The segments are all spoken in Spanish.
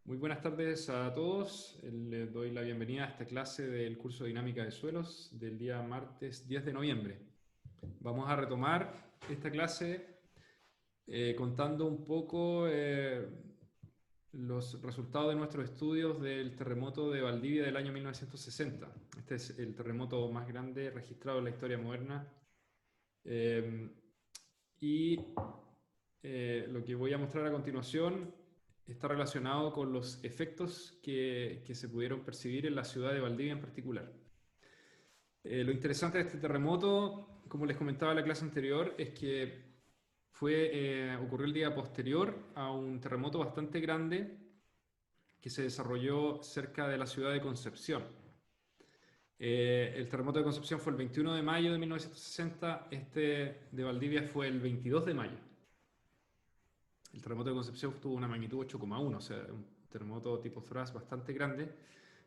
Muy buenas tardes a todos. Les doy la bienvenida a esta clase del curso de Dinámica de Suelos del día martes 10 de noviembre. Vamos a retomar esta clase contando un poco los resultados de nuestros estudios del terremoto de Valdivia del año 1960. Este es el terremoto más grande registrado en la historia moderna. Eh, y lo que voy a mostrar a continuación está relacionado con los efectos que se pudieron percibir en la ciudad de Valdivia en particular. Lo interesante de este terremoto, como les comentaba en la clase anterior, es que ocurrió el día posterior a un terremoto bastante grande que se desarrolló cerca de la ciudad de Concepción. El terremoto de Concepción fue el 21 de mayo de 1960, este de Valdivia fue el 22 de mayo. El terremoto de Concepción tuvo una magnitud 8,1, o sea, un terremoto tipo thrust bastante grande,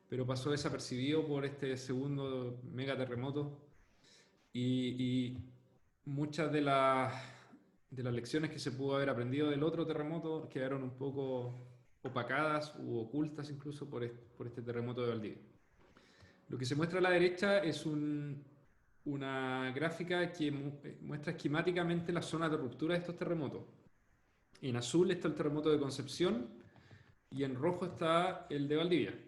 pero pasó desapercibido por este segundo megaterremoto y muchas de las lecciones que se pudo haber aprendido del otro terremoto quedaron un poco opacadas u ocultas incluso por este terremoto de Valdivia. Lo que se muestra a la derecha es una gráfica que muestra esquemáticamente las zonas de ruptura de estos terremotos. En azul está el terremoto de Concepción y en rojo está el de Valdivia.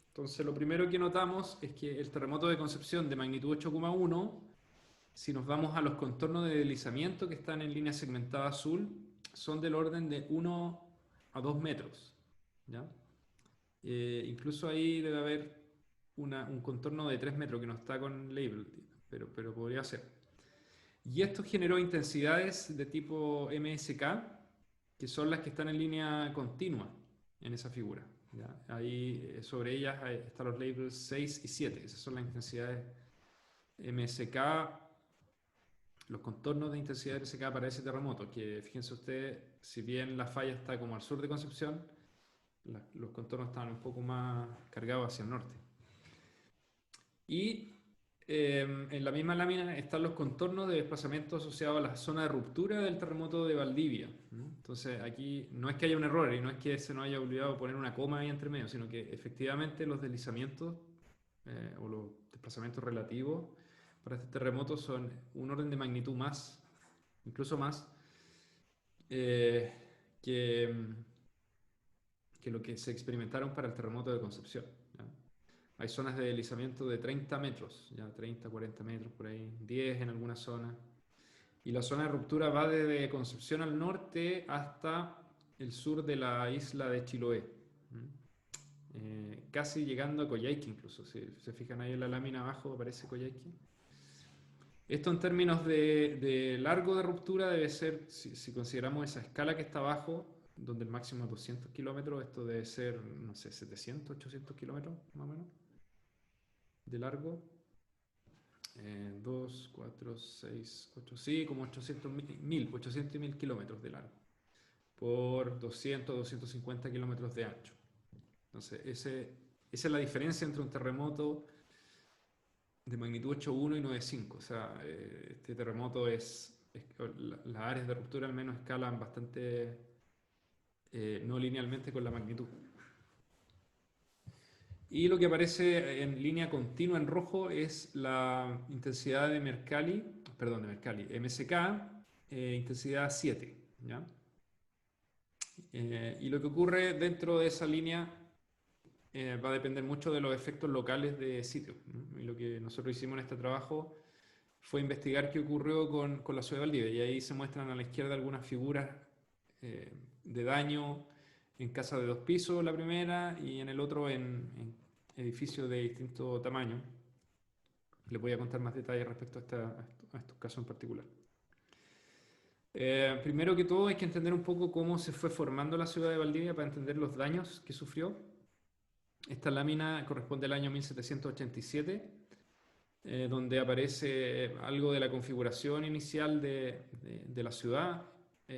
Entonces, lo primero que notamos es que el terremoto de Concepción de magnitud 8,1, si nos vamos a los contornos de deslizamiento que están en línea segmentada azul, son del orden de 1 a 2 metros. ¿Ya? Incluso ahí debe haber un contorno de 3 metros que no está con label, pero podría ser. Y esto generó intensidades de tipo MSK, que son las que están en línea continua en esa figura. ¿Ya? Ahí sobre ellas están los labels 6 y 7. Esas son las intensidades MSK, los contornos de intensidad MSK para ese terremoto, que fíjense ustedes, si bien la falla está como al sur de Concepción, los contornos están un poco más cargados hacia el norte. Y en la misma lámina están los contornos de desplazamiento asociados a la zona de ruptura del terremoto de Valdivia, ¿no? Entonces aquí no es que haya un error y no es que se nos haya olvidado poner una coma ahí entre medio, sino que efectivamente los deslizamientos o los desplazamientos relativos para este terremoto son un orden de magnitud más, incluso más, eh, que, que lo que se experimentaron para el terremoto de Concepción. ¿Ya? Hay zonas de deslizamiento de 30 metros, ya 30, 40 metros por ahí, 10 en algunas zonas. Y la zona de ruptura va desde Concepción al norte hasta el sur de la isla de Chiloé. Casi llegando a Coyhaique incluso. Si se fijan ahí en la lámina abajo aparece Coyhaique. Esto en términos de largo de ruptura debe ser, si consideramos esa escala que está abajo, donde el máximo es 200 kilómetros, esto debe ser, no sé, 700, 800 kilómetros más o menos de largo. 2, 4, 6, 8, sí, como 800 mil, 800 y 1000 kilómetros de largo por 200, 250 kilómetros de ancho. Entonces, esa es la diferencia entre un terremoto de magnitud 8,1 y 9,5. O sea, este terremoto las áreas de ruptura al menos escalan bastante no linealmente con la magnitud. Y lo que aparece en línea continua en rojo es la intensidad de Mercalli, MSK, intensidad 7. ¿Ya? Y lo que ocurre dentro de esa línea va a depender mucho de los efectos locales de sitio, ¿no? Y lo que nosotros hicimos en este trabajo fue investigar qué ocurrió con la ciudad de Valdivia. Y ahí se muestran a la izquierda algunas figuras de daño en casas de 2 pisos, la primera, y en el otro en edificios de distinto tamaño. Les voy a contar más detalles respecto a estos casos en particular. Primero que todo hay que entender un poco cómo se fue formando la ciudad de Valdivia para entender los daños que sufrió. Esta lámina corresponde al año 1787, donde aparece algo de la configuración inicial de la ciudad.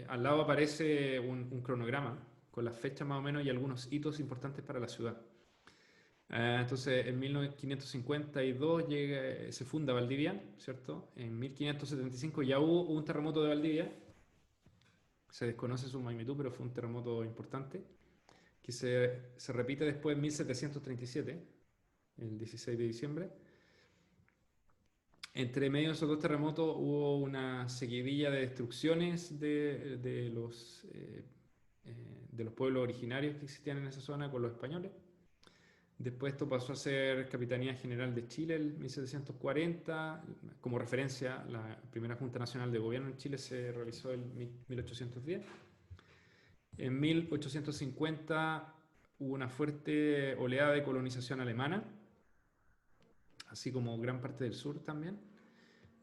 Al lado aparece un cronograma con las fechas más o menos y algunos hitos importantes para la ciudad. Entonces, en 1552 se funda Valdivia, ¿cierto? En 1575 ya hubo un terremoto de Valdivia. Se desconoce su magnitud, pero fue un terremoto importante que se repite después en 1737, el 16 de diciembre. Entre medio de esos dos terremotos hubo una seguidilla de destrucciones de los pueblos originarios que existían en esa zona con los españoles. Después esto pasó a ser Capitanía General de Chile en 1740. Como referencia, la primera Junta Nacional de Gobierno en Chile se realizó en 1810. En 1850 hubo una fuerte oleada de colonización alemana, así como gran parte del sur también.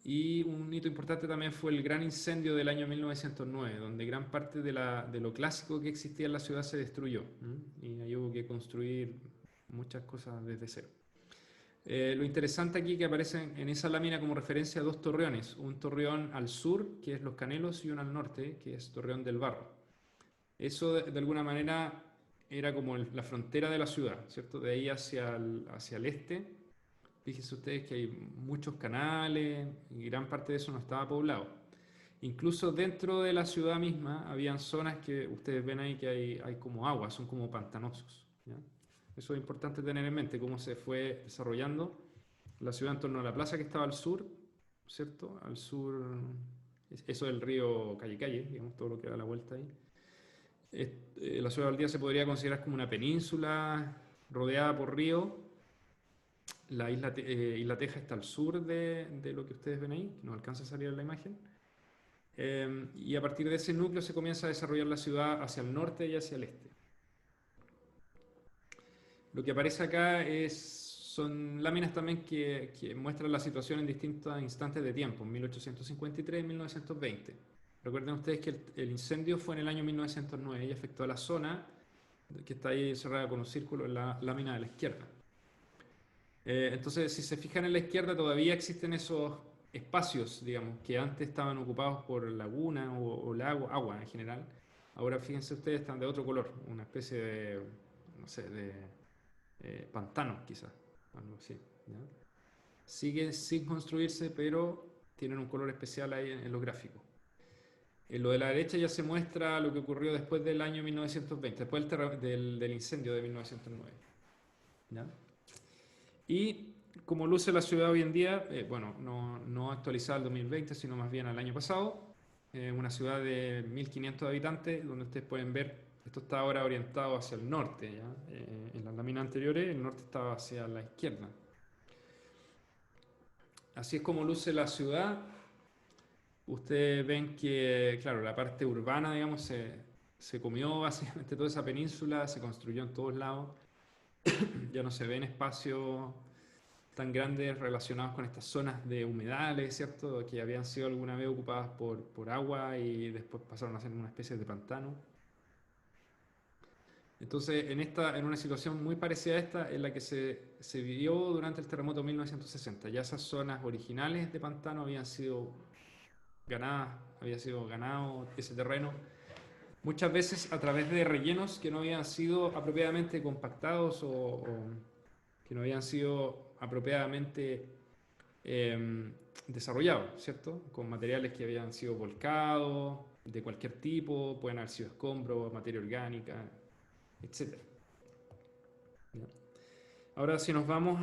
Y un hito importante también fue el gran incendio del año 1909, donde gran parte de lo clásico que existía en la ciudad se destruyó. Y ahí hubo que construir muchas cosas desde cero. Lo interesante aquí que aparecen en esa lámina como referencia dos torreones, un torreón al sur, que es Los Canelos, y uno al norte, que es Torreón del Barro. Eso de alguna manera era como la frontera de la ciudad, ¿cierto? De ahí hacia el este. Fíjense ustedes que hay muchos canales y gran parte de eso no estaba poblado. Incluso dentro de la ciudad misma habían zonas que ustedes ven ahí que hay como agua, son como pantanosos, ¿ya? Eso es importante tener en mente, cómo se fue desarrollando la ciudad en torno a la plaza que estaba al sur, ¿cierto? Al sur, eso del río Calle Calle, digamos, todo lo que da la vuelta ahí. La ciudad de Valdivia se podría considerar como una península rodeada por río. La isla Teja está al sur de lo que ustedes ven ahí, que no alcanza a salir en la imagen. Y a partir de ese núcleo se comienza a desarrollar la ciudad hacia el norte y hacia el este. Lo que aparece acá son láminas también que muestran la situación en distintos instantes de tiempo, en 1853 y 1920. Recuerden ustedes que el incendio fue en el año 1909 y afectó a la zona que está ahí cerrada con un círculo en la lámina de la izquierda. Entonces, si se fijan en la izquierda, todavía existen esos espacios, digamos, que antes estaban ocupados por laguna o lago, agua en general. Ahora, fíjense ustedes, están de otro color, una especie de, no sé, de pantano, quizás, algo así, ¿ya? Siguen sin construirse, pero tienen un color especial ahí en los gráficos. En lo de la derecha ya se muestra lo que ocurrió después del año 1920, después del incendio de 1909, ¿ya? Y como luce la ciudad hoy en día, bueno, no actualizada al 2020, sino más bien al año pasado, una ciudad de 1500 habitantes, donde ustedes pueden ver, esto está ahora orientado hacia el norte, ¿ya? En las láminas anteriores el norte estaba hacia la izquierda. Así es como luce la ciudad. Ustedes ven que, claro, la parte urbana, digamos, se comió básicamente toda esa península, se construyó en todos lados. Ya no se ven espacios tan grandes relacionados con estas zonas de humedales, ¿cierto? Que habían sido alguna vez ocupadas por agua y después pasaron a ser una especie de pantano. Entonces, en una situación muy parecida a esta, en la que se vivió durante el terremoto de 1960, ya esas zonas originales de pantano había sido ganado ese terreno, muchas veces a través de rellenos que no habían sido apropiadamente compactados o que no habían sido apropiadamente desarrollados, ¿cierto? Con materiales que habían sido volcados, de cualquier tipo, pueden haber sido escombros, materia orgánica, etc. ¿Ya? Ahora, si nos vamos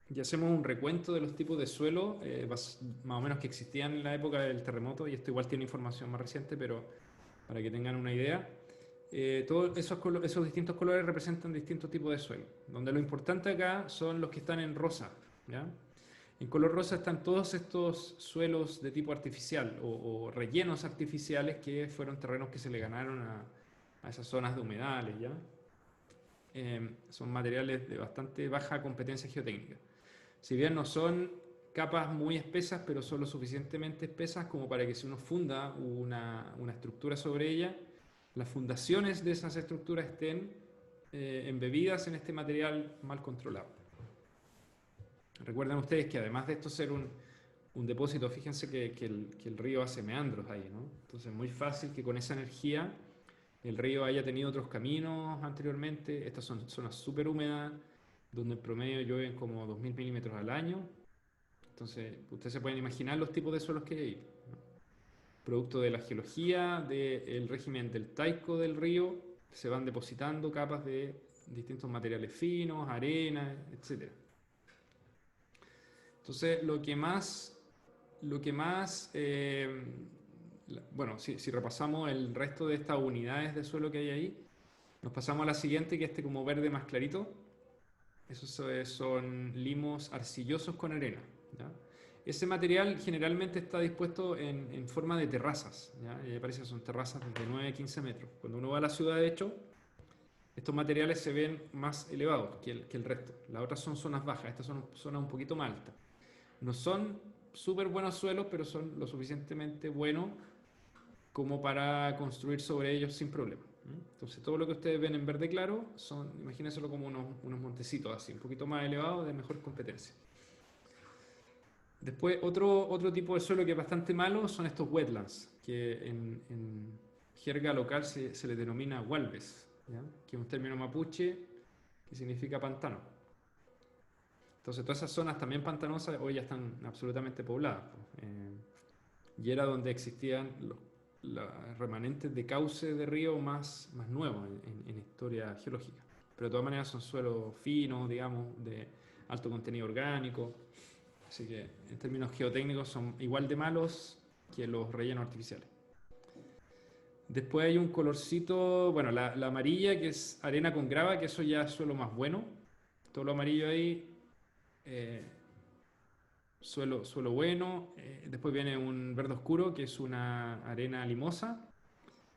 y hacemos un recuento de los tipos de suelo, más o menos que existían en la época del terremoto, y esto igual tiene información más reciente, pero para que tengan una idea, todos esos distintos colores representan distintos tipos de suelo, donde lo importante acá son los que están en rosa, ¿ya? En color rosa están todos estos suelos de tipo artificial o rellenos artificiales que fueron terrenos que se le ganaron a esas zonas de humedales, ¿ya? Son materiales de bastante baja competencia geotécnica. Si bien no son capas muy espesas, pero son lo suficientemente espesas como para que si uno funda una estructura sobre ella, las fundaciones de esas estructuras estén embebidas en este material mal controlado. Recuerden ustedes que además de esto ser un depósito, fíjense que el río hace meandros ahí, ¿no? Entonces es muy fácil que con esa energía el río haya tenido otros caminos anteriormente. Estas son zonas súper húmedas, donde en promedio llueven como 2000 milímetros al año. Entonces, ustedes se pueden imaginar los tipos de suelos que hay, ¿no? Producto de la geología, del régimen deltaico del río, se van depositando capas de distintos materiales finos, arena, etc. Entonces, bueno, si repasamos el resto de estas unidades de suelo que hay ahí, nos pasamos a la siguiente, que este como verde más clarito. Esos son limos arcillosos con arena, ¿ya? Ese material generalmente está dispuesto en forma de terrazas, ¿ya? Y parece que son terrazas de 9 a 15 metros. Cuando uno va a la ciudad, de hecho, estos materiales se ven más elevados que el resto. Las otras son zonas bajas, estas son zonas un poquito más altas. No son súper buenos suelos, pero son lo suficientemente buenos como para construir sobre ellos sin problema. Entonces, todo lo que ustedes ven en verde claro son, imagínenselo como unos montecitos así, un poquito más elevados, de mejor competencia. Después, otro tipo de suelo que es bastante malo son estos wetlands, que en jerga local se le denomina walves, ¿ya? Que es un término mapuche que significa pantano. Entonces, todas esas zonas también pantanosas hoy ya están absolutamente pobladas. Y era donde existían los remanentes de cauce de río más nuevos en historia geológica. Pero de todas maneras son suelos finos, digamos, de alto contenido orgánico. Así que en términos geotécnicos son igual de malos que los rellenos artificiales. Después hay un colorcito, bueno, la amarilla que es arena con grava, que eso ya es suelo más bueno. Todo lo amarillo ahí, suelo bueno. Después viene un verde oscuro, que es una arena limosa,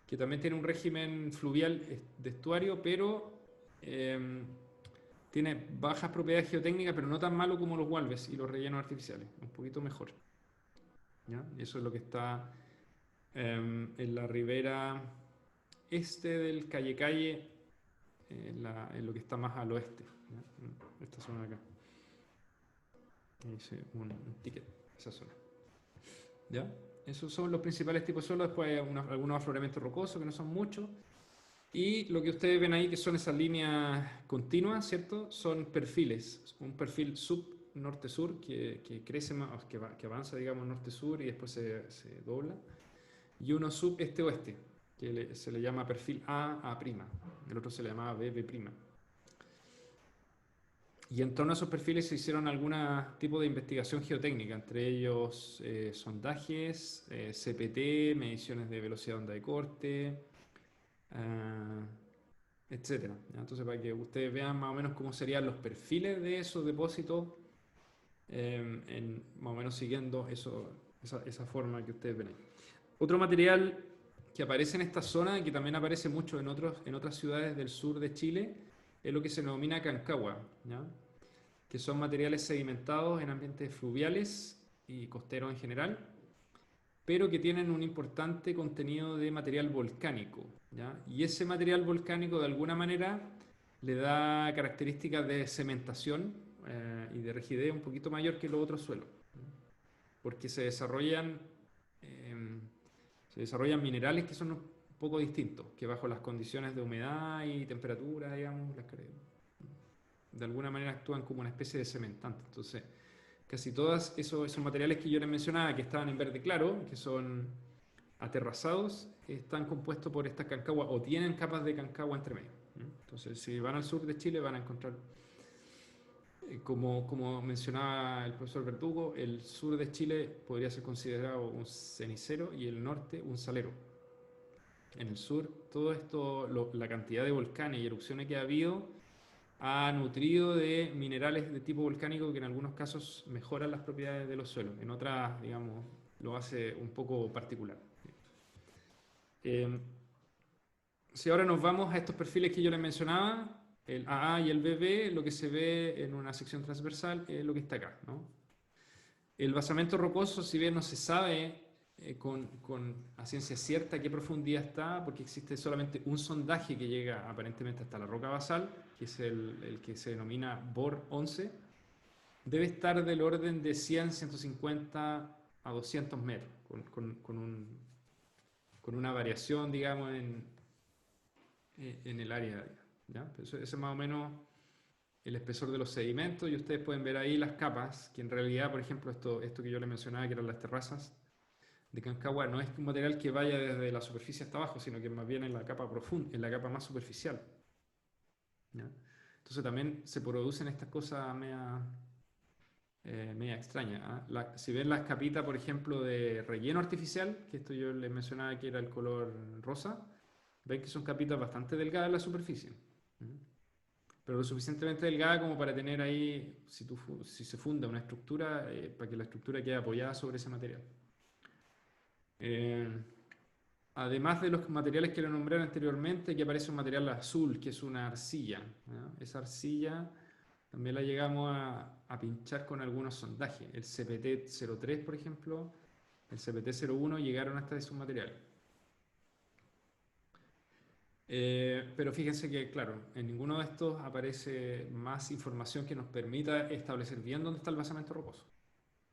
que también tiene un régimen fluvial de estuario, pero tiene bajas propiedades geotécnicas, pero no tan malo como los walves y los rellenos artificiales, un poquito mejor, ¿ya? Y eso es lo que está en la ribera este del Calle, en lo que está más al oeste, ¿ya? Esta zona de acá. Hice un ticket, esa zona. ¿Ya? Esos son los principales tipos de suelo. Después hay algunos afloramientos rocosos, que no son muchos. Y lo que ustedes ven ahí, que son esas líneas continuas, ¿cierto? Son perfiles. Un perfil sub-norte-sur que crece más, que avanza, digamos, norte-sur y después se dobla. Y uno sub-este-oeste, que se le llama perfil A'. El otro se le llamaba B'. Y en torno a esos perfiles se hicieron algún tipo de investigación geotécnica, entre ellos sondajes, CPT, mediciones de velocidad de onda de corte, etcétera. Entonces, para que ustedes vean más o menos cómo serían los perfiles de esos depósitos, más o menos siguiendo esa forma que ustedes ven ahí. Otro material que aparece en esta zona y que también aparece mucho en otras ciudades del sur de Chile es lo que se denomina cancagua, ¿ya? Que son materiales sedimentados en ambientes fluviales y costeros en general, pero que tienen un importante contenido de material volcánico, ¿ya? Y ese material volcánico de alguna manera le da características de cementación y de rigidez un poquito mayor que los otros suelos, porque se desarrollan minerales que son un poco distintos, que bajo las condiciones de humedad y temperatura, digamos, de alguna manera actúan como una especie de cementante. Entonces, casi todos esos materiales que yo les mencionaba, que estaban en verde claro, que son aterrazados, están compuestos por estas cancaguas o tienen capas de cancagua entre medio. Entonces, si van al sur de Chile van a encontrar, como mencionaba el profesor Verdugo, el sur de Chile podría ser considerado un cenicero y el norte un salero. En el sur, todo esto, la cantidad de volcanes y erupciones que ha habido, ha nutrido de minerales de tipo volcánico que en algunos casos mejoran las propiedades de los suelos, en otras, digamos, lo hace un poco particular. Si ahora nos vamos a estos perfiles que yo les mencionaba, el AA y el BB, lo que se ve en una sección transversal es lo que está acá, ¿no? El basamento rocoso, si bien no se sabe a ciencia cierta a qué profundidad está, porque existe solamente un sondaje que llega aparentemente hasta la roca basal, que es el que se denomina BOR 11, debe estar del orden de 100, 150 a 200 metros, con una variación, digamos, en el área, ¿ya? Ese es más o menos el espesor de los sedimentos y ustedes pueden ver ahí las capas, que en realidad, por ejemplo, esto que yo les mencionaba, que eran las terrazas, de Cancagua no es un material que vaya desde la superficie hasta abajo, sino que más bien en la capa profunda, en la capa más superficial. ¿Ya? Entonces también se producen estas cosas media extrañas. ¿Ah? Si ven las capitas, por ejemplo, de relleno artificial, que esto yo les mencionaba que era el color rosa, ven que son capitas bastante delgadas en la superficie. ¿Mm? Pero lo suficientemente delgada como para tener ahí, si se funda una estructura, para que la estructura quede apoyada sobre ese material. Eh, Además de los materiales que le nombré anteriormente, aquí aparece un material azul, que es una arcilla. ¿Ya? Esa arcilla también la llegamos a pinchar con algunos sondajes. El CPT-03, por ejemplo, el CPT-01 llegaron hasta esos materiales. Pero fíjense que, claro, en ninguno de estos aparece más información que nos permita establecer bien dónde está el basamento rocoso,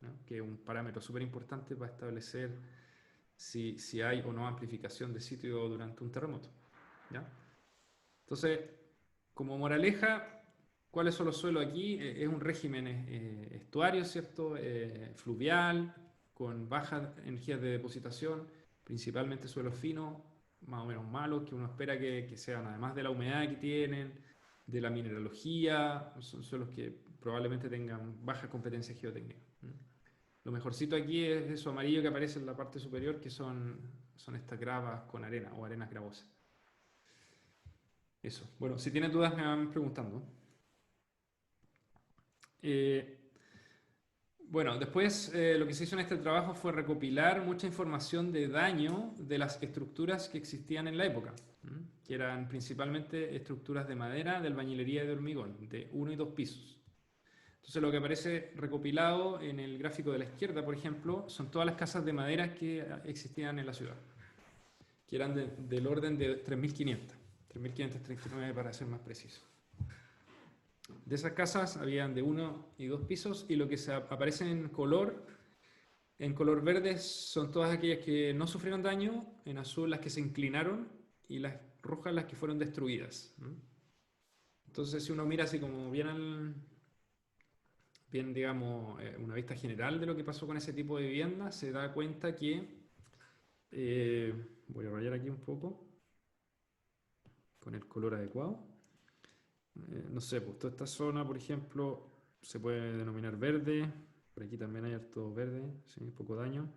¿no? Que es un parámetro súper importante para establecer si hay o no amplificación de sitio durante un terremoto. ¿Ya? Entonces, como moraleja, ¿cuáles son los suelos aquí? Es un régimen estuario, ¿cierto? Fluvial, con bajas energías de depositación, principalmente suelos finos, más o menos malos, que uno espera que sean, además de la humedad que tienen, de la mineralogía, son suelos que probablemente tengan baja competencia geotécnica. Lo mejorcito aquí es eso amarillo que aparece en la parte superior, que son estas gravas con arena o arenas gravosas. Eso. Bueno, si tienen dudas me van preguntando. Eh, bueno, después lo que se hizo en este trabajo fue recopilar mucha información de daño de las estructuras que existían en la época, que eran principalmente estructuras de madera, de albañilería y de hormigón, de 1 y 2 pisos. Entonces lo que aparece recopilado en el gráfico de la izquierda, por ejemplo, son todas las casas de madera que existían en la ciudad, que eran del orden de 3.500, 3.539 para ser más preciso. De esas casas habían de 1 y 2 pisos y lo que aparece en color verde son todas aquellas que no sufrieron daño, en azul las que se inclinaron y las rojas las que fueron destruidas. Entonces si uno mira así como bien digamos, una vista general de lo que pasó con ese tipo de vivienda, se da cuenta que, voy a rayar aquí un poco, con el color adecuado. No sé, pues toda esta zona, por ejemplo, se puede denominar verde. Por aquí también hay harto verde, ¿sí? Poco daño.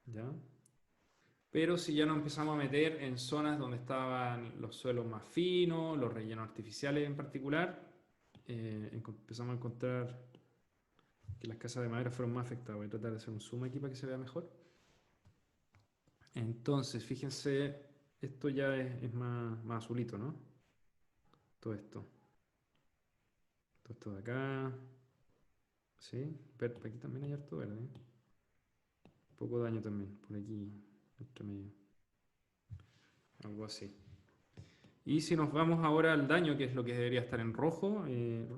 ¿Ya? Pero si ya nos empezamos a meter en zonas donde estaban los suelos más finos, los rellenos artificiales en particular, empezamos a encontrar que las casas de madera fueron más afectadas. Voy a tratar de hacer un zoom aquí para que se vea mejor. Entonces, fíjense, esto ya es más azulito, ¿no? Todo esto. Todo esto de acá. Sí, aquí también hay harto verde. Poco daño también, por aquí, entre medio. Algo así. Y si nos vamos ahora al daño, que es lo que debería estar en rojo,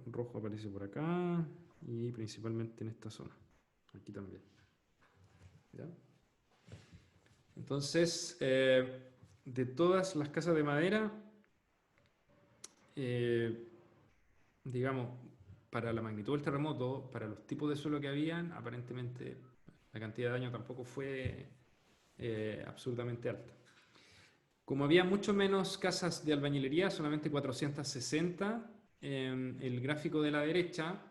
rojo aparece por acá y principalmente en esta zona. Aquí también. ¿Ya? Entonces, de todas las casas de madera, digamos, para la magnitud del terremoto, para los tipos de suelo que habían, aparentemente la cantidad de daño tampoco fue absolutamente alta. Como había mucho menos casas de albañilería, solamente 460, el gráfico de la derecha,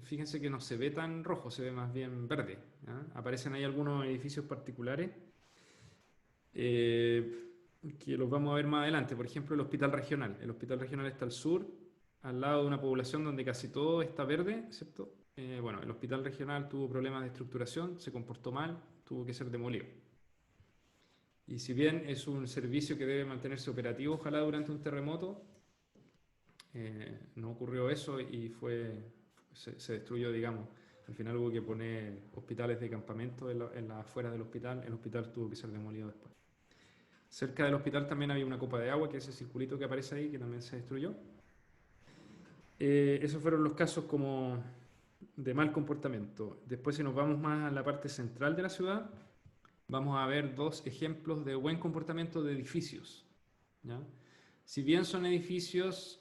fíjense que no se ve tan rojo, se ve más bien verde. ¿Ya? Aparecen ahí algunos edificios particulares que los vamos a ver más adelante. Por ejemplo, el hospital regional. El hospital regional está al sur, al lado de una población donde casi todo está verde, ¿cierto? Bueno, el hospital regional tuvo problemas de estructuración, se comportó mal, tuvo que ser demolido. Y si bien es un servicio que debe mantenerse operativo, ojalá durante un terremoto, no ocurrió eso y se destruyó, digamos. Al final hubo que poner hospitales de campamento en las afueras del hospital. El hospital tuvo que ser demolido después. Cerca del hospital también había una copa de agua, que es ese circulito que aparece ahí, que también se destruyó. Esos fueron los casos como de mal comportamiento. Después, si nos vamos más a la parte central de la ciudad, vamos a ver dos ejemplos de buen comportamiento de edificios. ¿Ya? Si bien son edificios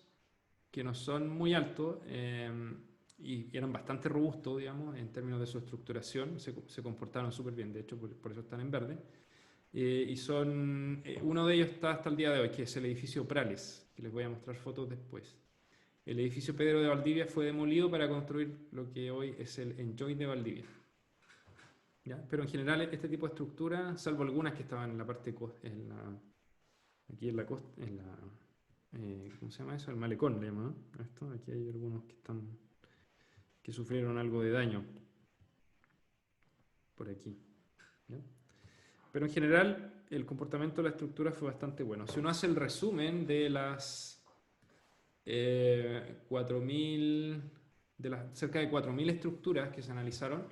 que no son muy altos y eran bastante robustos, digamos, en términos de su estructuración, se comportaron súper bien, de hecho, por eso están en verde. Uno de ellos está hasta el día de hoy, que es el edificio Prales, que les voy a mostrar fotos después. El edificio Pedro de Valdivia fue demolido para construir lo que hoy es el Enjoy de Valdivia. ¿Ya? Pero en general este tipo de estructura, salvo algunas que estaban en la parte aquí en la costa, ¿cómo se llama eso? El malecón le llaman, ¿no? Aquí hay algunos que sufrieron algo de daño por aquí. ¿Ya? Pero en general el comportamiento de la estructura fue bastante bueno. Si uno hace el resumen de las 4.000, cerca de 4.000 estructuras que se analizaron,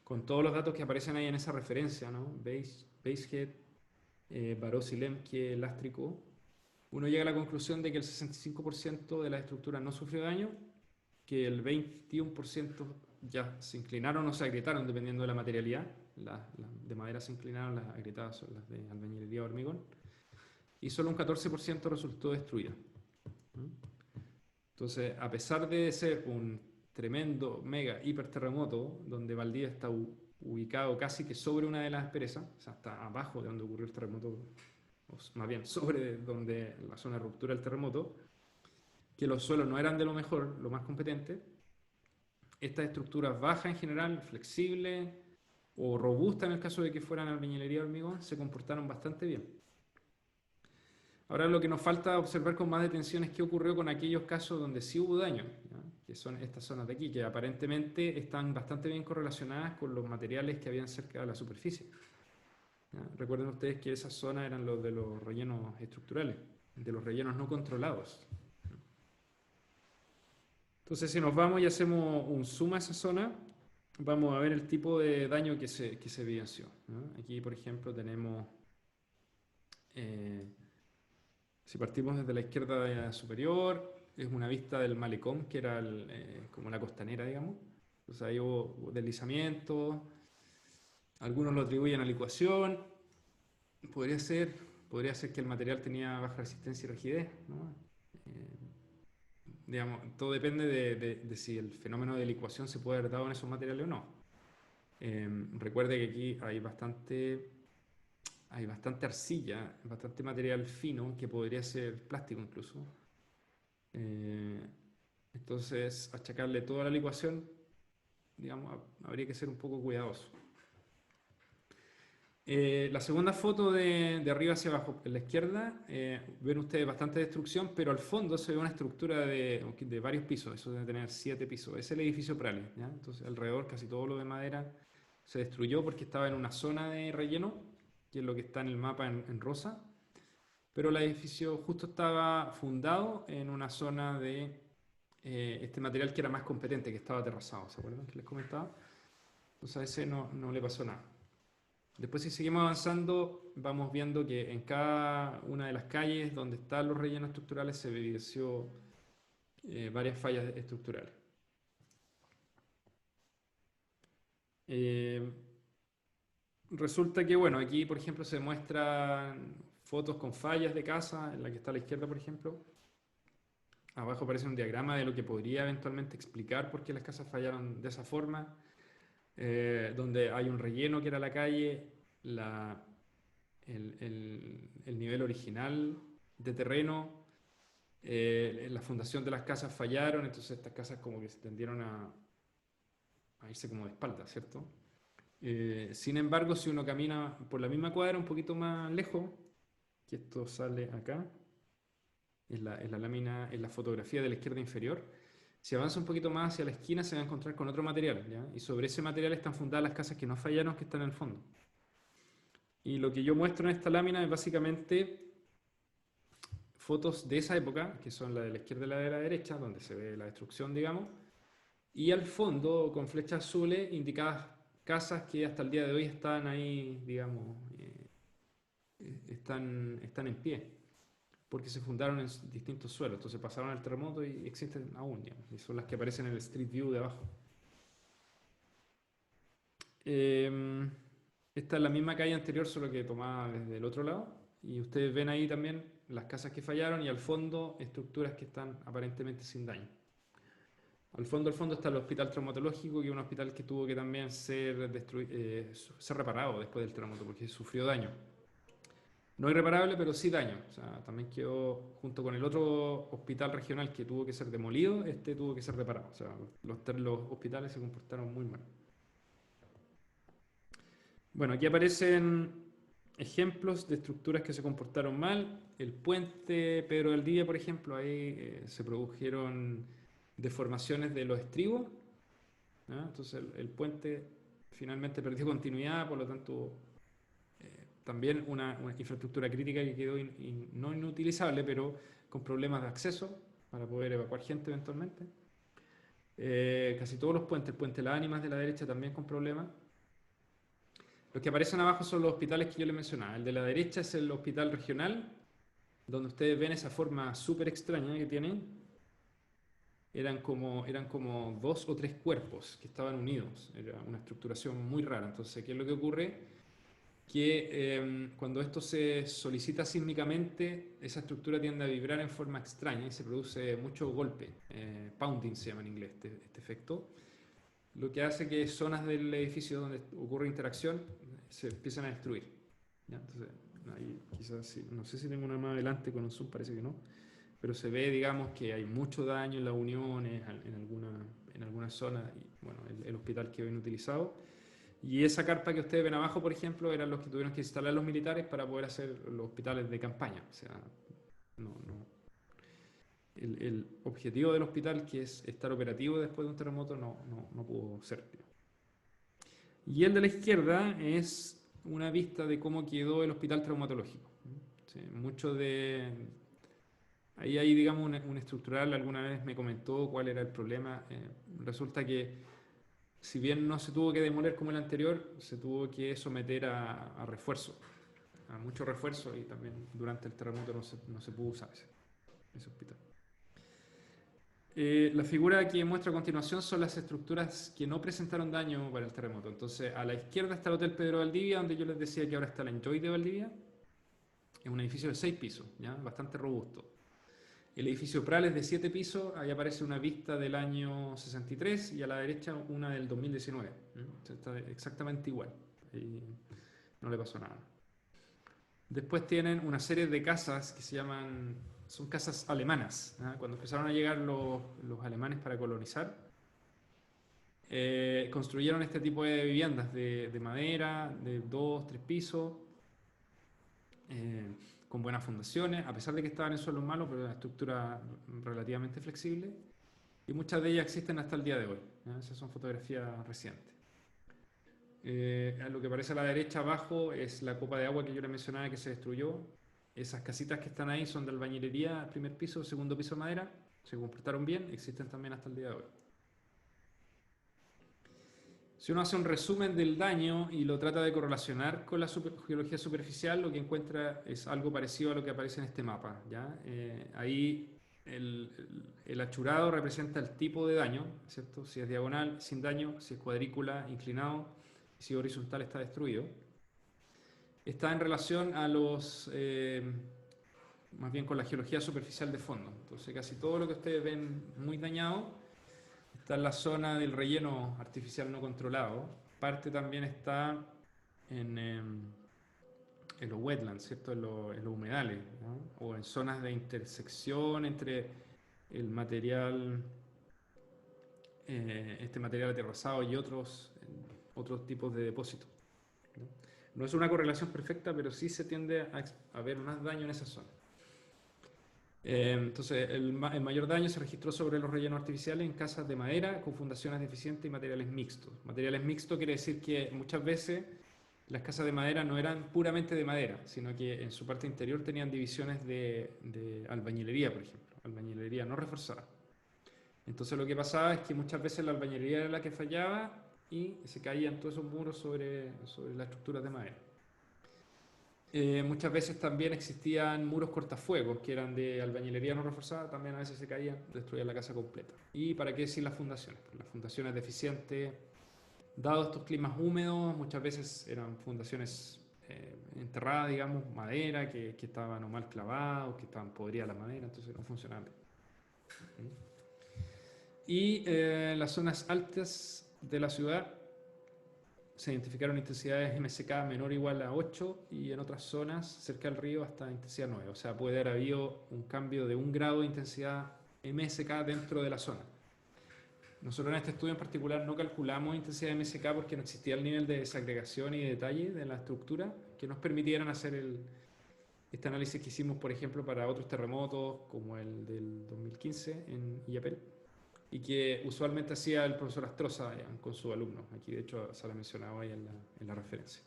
con todos los datos que aparecen ahí en esa referencia, ¿no? Basehead, Barossi, Lemke, Lástrico, uno llega a la conclusión de que el 65% de las estructuras no sufrió daño, que el 21% ya se inclinaron o se agrietaron dependiendo de la materialidad. Las de madera se inclinaron, las agrietadas son las de albañilería o hormigón, y solo un 14% resultó destruida. Entonces, a pesar de ser un tremendo, mega, hiper terremoto, donde Valdivia está ubicado casi que sobre una de las presas, o sea, está abajo de donde ocurrió el terremoto, o más bien sobre donde la zona de ruptura del terremoto, que los suelos no eran de lo mejor, lo más competente, estas estructuras bajas en general, flexibles o robustas en el caso de que fueran albañilería o hormigón, se comportaron bastante bien. Ahora lo que nos falta observar con más detención es qué ocurrió con aquellos casos donde sí hubo daño, ¿ya? Que son estas zonas de aquí, que aparentemente están bastante bien correlacionadas con los materiales que habían cerca de la superficie. ¿Ya? Recuerden ustedes que esas zonas eran los de los rellenos estructurales, de los rellenos no controlados. Entonces, si nos vamos y hacemos un zoom a esa zona, vamos a ver el tipo de daño que se evidenció, ¿no? Aquí, por ejemplo, tenemos, si partimos desde la izquierda superior, es una vista del malecón, que era como la costanera, digamos. Entonces ahí hubo deslizamiento, algunos lo atribuyen a licuación, podría ser, que el material tenía baja resistencia y rigidez, ¿no? Digamos, todo depende de si el fenómeno de licuación se puede haber dado en esos materiales o no. Recuerde que aquí hay bastante arcilla, bastante material fino que podría ser plástico incluso. Entonces, achacarle toda la licuación, digamos, habría que ser un poco cuidadoso. La segunda foto de arriba hacia abajo, en la izquierda, ven ustedes bastante destrucción, pero al fondo se ve una estructura de varios pisos, eso debe tener 7 pisos. Es el edificio Prales, ¿ya? Entonces alrededor casi todo lo de madera se destruyó porque estaba en una zona de relleno, que es lo que está en el mapa en rosa, pero el edificio justo estaba fundado en una zona de este material que era más competente, que estaba aterrazado, ¿se acuerdan que les comentaba? Entonces a ese no le pasó nada. Después, si seguimos avanzando, vamos viendo que en cada una de las calles donde están los rellenos estructurales se evidenció varias fallas estructurales. Resulta que, bueno, aquí, por ejemplo, se muestran fotos con fallas de casa, en la que está a la izquierda, por ejemplo. Abajo aparece un diagrama de lo que podría eventualmente explicar por qué las casas fallaron de esa forma, donde hay un relleno que era la calle, el nivel original de terreno, la fundación de las casas fallaron, entonces estas casas como que se tendieron a irse como de espalda, ¿cierto? Sin embargo, si uno camina por la misma cuadra un poquito más lejos, que esto sale acá, en la lámina, en la fotografía de la izquierda inferior, si avanza un poquito más hacia la esquina se va a encontrar con otro material, ¿ya? Y sobre ese material están fundadas las casas que no fallaron, que están en el fondo. Y lo que yo muestro en esta lámina es básicamente fotos de esa época, que son la de la izquierda y la de la derecha, donde se ve la destrucción, digamos, y al fondo, con flechas azules, indicadas casas que hasta el día de hoy están ahí, digamos, están en pie, porque se fundaron en distintos suelos, entonces pasaron el terremoto y existen aún, digamos, y son las que aparecen en el Street View de abajo. Esta es la misma calle anterior, solo que tomada desde el otro lado, y ustedes ven ahí también las casas que fallaron y al fondo estructuras que están aparentemente sin daño. al fondo está el hospital traumatológico, que es un hospital que tuvo que también ser reparado después del terremoto, porque sufrió daño. No irreparable, pero sí daño. O sea, también quedó junto con el otro hospital regional que tuvo que ser demolido, este tuvo que ser reparado. O sea, los hospitales se comportaron muy mal. Bueno, aquí aparecen ejemplos de estructuras que se comportaron mal. El puente Pedro Valdivia, por ejemplo, ahí se produjeron deformaciones de los estribos, ¿ya? Entonces el puente finalmente perdió continuidad, por lo tanto también una infraestructura crítica que quedó no inutilizable, pero con problemas de acceso para poder evacuar gente eventualmente. Casi todos los puentes, el puente Las Ánimas de la derecha también con problemas. Los que aparecen abajo son los hospitales que yo les mencionaba. El de la derecha es el hospital regional, donde ustedes ven esa forma súper extraña que tienen. Eran como dos o tres cuerpos que estaban unidos. Era una estructuración muy rara. Entonces, ¿qué es lo que ocurre? Que cuando esto se solicita sísmicamente, esa estructura tiende a vibrar en forma extraña y se produce mucho golpe. Pounding se llama en inglés este efecto. Lo que hace que zonas del edificio donde ocurre interacción se empiezan a destruir, ¿ya? Entonces, ahí quizás, no sé si tengo una más adelante con un zoom, parece que no, pero se ve, digamos, que hay mucho daño en las uniones, en algunas zonas, y bueno, el hospital quedó inutilizado. Y esa carpa que ustedes ven abajo, por ejemplo, eran los que tuvieron que instalar los militares para poder hacer los hospitales de campaña. O sea, no. El objetivo del hospital, que es estar operativo después de un terremoto, no pudo ser. Y el de la izquierda es una vista de cómo quedó el hospital traumatológico. Sí, mucho de... Ahí hay, digamos, un estructural, alguna vez me comentó cuál era el problema. Resulta que, si bien no se tuvo que demoler como el anterior, se tuvo que someter a refuerzo, a mucho refuerzo, y también durante el terremoto no se pudo usar ese hospital. La figura que muestro a continuación son las estructuras que no presentaron daño para el terremoto. Entonces, a la izquierda está el Hotel Pedro Valdivia, donde yo les decía que ahora está la Enjoy de Valdivia. Es un edificio de 6 pisos, ¿ya? Bastante robusto. El edificio Prales de 7 pisos, ahí aparece una vista del año 63 y a la derecha una del 2019. Está exactamente igual. Ahí no le pasó nada. Después tienen una serie de casas que son casas alemanas, ¿ah? Cuando empezaron a llegar los alemanes para colonizar, construyeron este tipo de viviendas de madera, de 2, 3 pisos, eh, con buenas fundaciones, a pesar de que estaban en suelos malos, pero una estructura relativamente flexible, y muchas de ellas existen hasta el día de hoy, ¿ya? Esas son fotografías recientes. Lo que aparece a la derecha abajo es la copa de agua que yo les mencionaba que se destruyó. Esas casitas que están ahí son de albañilería, primer piso, segundo piso de madera, se comportaron bien, existen también hasta el día de hoy. Si uno hace un resumen del daño y lo trata de correlacionar con la geología superficial, lo que encuentra es algo parecido a lo que aparece en este mapa, ¿ya? Ahí el achurado representa el tipo de daño, ¿cierto? Si es diagonal, sin daño; si es cuadrícula, inclinado; si horizontal, está destruido. Está en relación a más bien con la geología superficial de fondo. Entonces, casi todo lo que ustedes ven muy dañado está en la zona del relleno artificial no controlado. Parte también está en los wetlands, ¿cierto? En los humedales, ¿no? O en zonas de intersección entre el material, este material aterrazado y otros tipos de depósitos, ¿no? No es una correlación perfecta, pero sí se tiende a ver más daño en esa zona. Entonces, el mayor daño se registró sobre los rellenos artificiales en casas de madera con fundaciones deficientes y materiales mixtos. Materiales mixtos quiere decir que muchas veces las casas de madera no eran puramente de madera, sino que en su parte interior tenían divisiones de albañilería, por ejemplo, albañilería no reforzada. Entonces lo que pasaba es que muchas veces la albañilería era la que fallaba y se caían todos esos muros sobre las estructuras de madera. Muchas veces también existían muros cortafuegos que eran de albañilería no reforzada, también a veces se caían, destruían la casa completa. ¿Y para qué decir las fundaciones? Pues las fundaciones deficientes, dados estos climas húmedos, muchas veces eran fundaciones enterradas, digamos, madera, que estaban o mal clavadas, o que estaban podridas la madera, entonces no funcionaban bien. Y en las zonas altas de la ciudad se identificaron intensidades MSK menor o igual a 8 y en otras zonas cerca del río hasta intensidad 9. O sea, puede haber habido un cambio de 1 grado de intensidad MSK dentro de la zona. Nosotros en este estudio en particular no calculamos intensidad MSK porque no existía el nivel de desagregación y de detalle de la estructura que nos permitieran hacer este análisis que hicimos, por ejemplo, para otros terremotos como el del 2015 en Illapel y que usualmente hacía el profesor Astroza con sus alumnos. Aquí de hecho se lo mencionaba ahí en la referencia.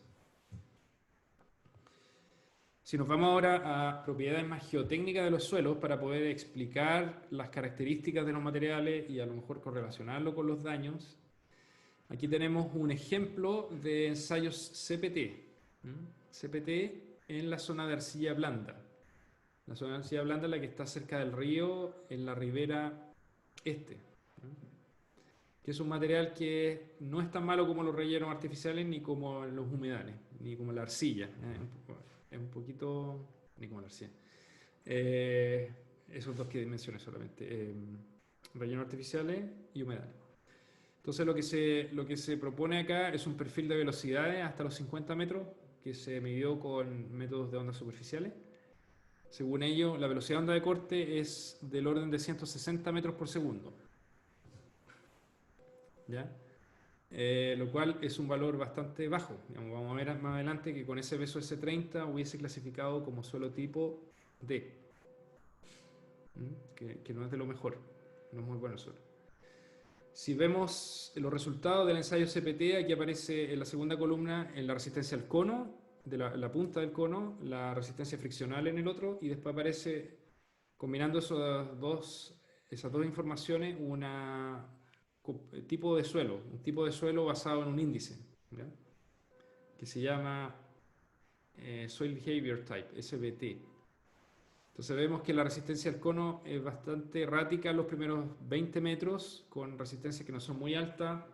Si nos vamos ahora a propiedades más geotécnicas de los suelos para poder explicar las características de los materiales y a lo mejor correlacionarlo con los daños, aquí tenemos un ejemplo de ensayos CPT. CPT en la zona de arcilla blanda. La zona de arcilla blanda es la que está cerca del río en la ribera este, que es un material que no es tan malo como los rellenos artificiales ni como los humedales, ni como la arcilla. Es un poquito... ni como la arcilla. Esos dos que mencioné solamente. Rellenos artificiales y humedales. Entonces lo que se propone acá es un perfil de velocidades hasta los 50 metros que se midió con métodos de ondas superficiales. Según ello, la velocidad de onda de corte es del orden de 160 metros por segundo. ¿Ya? Lo cual es un valor bastante bajo. Digamos, vamos a ver más adelante que con ese beso S30 hubiese clasificado como suelo tipo D, que no es de lo mejor, no es muy bueno el suelo. Si vemos los resultados del ensayo CPT, aquí aparece en la segunda columna en la resistencia al cono, de la punta del cono, la resistencia friccional en el otro, y después aparece, combinando esas dos informaciones, un tipo de suelo basado en un índice, ¿ya? Que se llama Soil Behavior Type, SBT. Entonces vemos que la resistencia al cono es bastante errática en los primeros 20 metros, con resistencias que no son muy altas,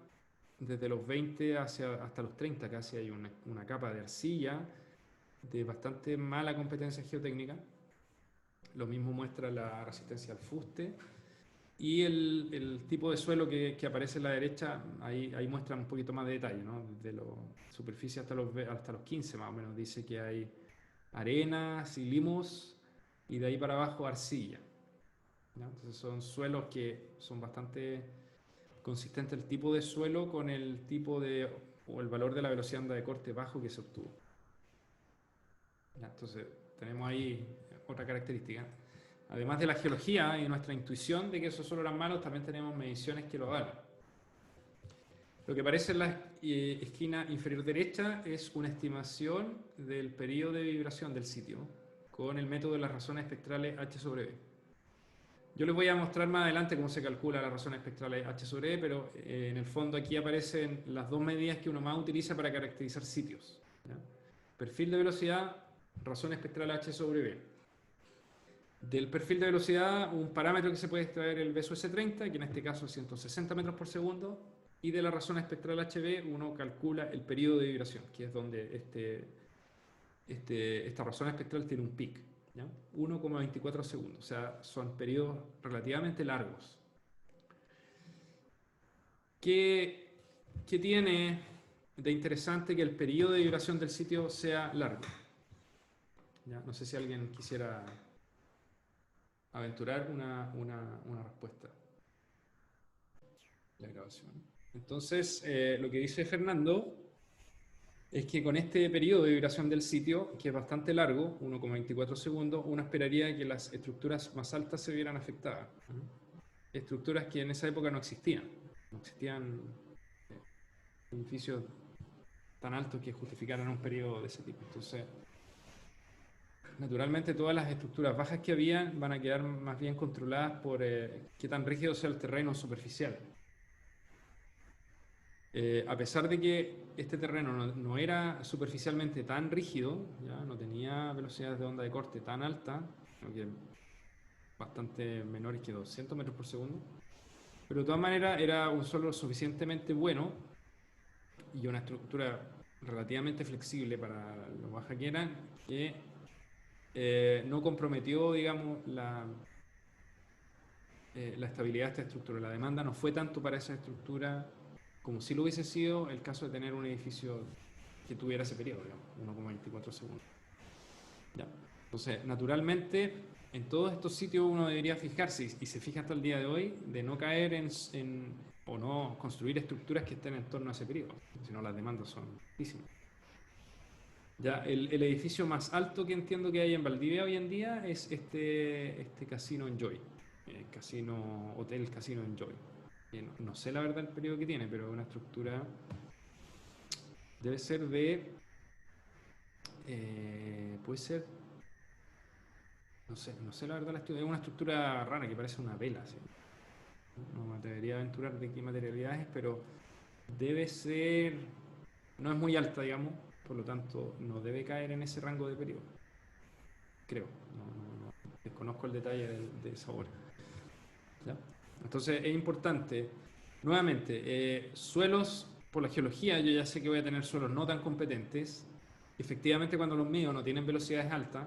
desde los 20 hasta los 30 casi hay una capa de arcilla de bastante mala competencia geotécnica. Lo mismo muestra la resistencia al fuste. Y el tipo de suelo que aparece en la derecha, ahí muestra un poquito más de detalle, ¿no? Desde la superficie hasta los 15 más o menos. Dice que hay arena, silimos y de ahí para abajo arcilla, ¿ya? Entonces son suelos que son bastante consistentes el tipo de suelo con el tipo de o el valor de la velocidad de onda de corte bajo que se obtuvo. ¿Ya? Entonces tenemos ahí otra característica. Además de la geología y nuestra intuición de que esos suelos eran malos, también tenemos mediciones que lo avalan. Lo que aparece en la esquina inferior derecha es una estimación del periodo de vibración del sitio con el método de las razones espectrales H sobre B. Yo les voy a mostrar más adelante cómo se calcula las razones espectrales H sobre B, pero en el fondo aquí aparecen las dos medidas que uno más utiliza para caracterizar sitios, ¿ya? Perfil de velocidad, razón espectral H sobre B. Del perfil de velocidad, un parámetro que se puede extraer el beso S30, que en este caso es 160 metros por segundo, y de la razón espectral HB uno calcula el periodo de vibración, que es donde esta razón espectral tiene un pic, 1,24 segundos, o sea, son periodos relativamente largos. ¿Qué tiene de interesante que el periodo de vibración del sitio sea largo? ¿Ya? No sé si alguien quisiera aventurar una respuesta. La grabación. Entonces, lo que dice Fernando es que con este periodo de vibración del sitio, que es bastante largo, 1,24 segundos, uno esperaría que las estructuras más altas se vieran afectadas. Estructuras que en esa época no existían. No existían edificios tan altos que justificaran un periodo de ese tipo. Entonces, naturalmente todas las estructuras bajas que había van a quedar más bien controladas por qué tan rígido sea el terreno superficial. A pesar de que este terreno no era superficialmente tan rígido, ¿ya? No tenía velocidades de onda de corte tan altas, sino que bastante menores que 200 metros por segundo, pero de todas maneras era un suelo suficientemente bueno y una estructura relativamente flexible para lo baja que eran, que no comprometió, digamos, la estabilidad de esta estructura. La demanda no fue tanto para esa estructura como si lo hubiese sido el caso de tener un edificio que tuviera ese periodo, digamos, 1,24 segundos. ¿Ya? Entonces, naturalmente, en todos estos sitios uno debería fijarse, y se fija hasta el día de hoy, de no caer o no construir estructuras que estén en torno a ese periodo, si no las demandas son altísimas. Ya, el edificio más alto que entiendo que hay en Valdivia hoy en día es este Casino Enjoy, Hotel Casino Enjoy. No sé la verdad el periodo que tiene, pero es una estructura, debe ser puede ser, no sé la verdad, es una estructura rara que parece una vela, ¿sí? No me atrevería a aventurar de qué materialidad es, pero debe ser, no es muy alta, digamos, por lo tanto no debe caer en ese rango de periodo, creo. Desconozco el detalle de esa obra. ¿Ya? Entonces es importante, nuevamente, suelos, por la geología, yo ya sé que voy a tener suelos no tan competentes. Efectivamente, cuando los míos no tienen velocidades altas,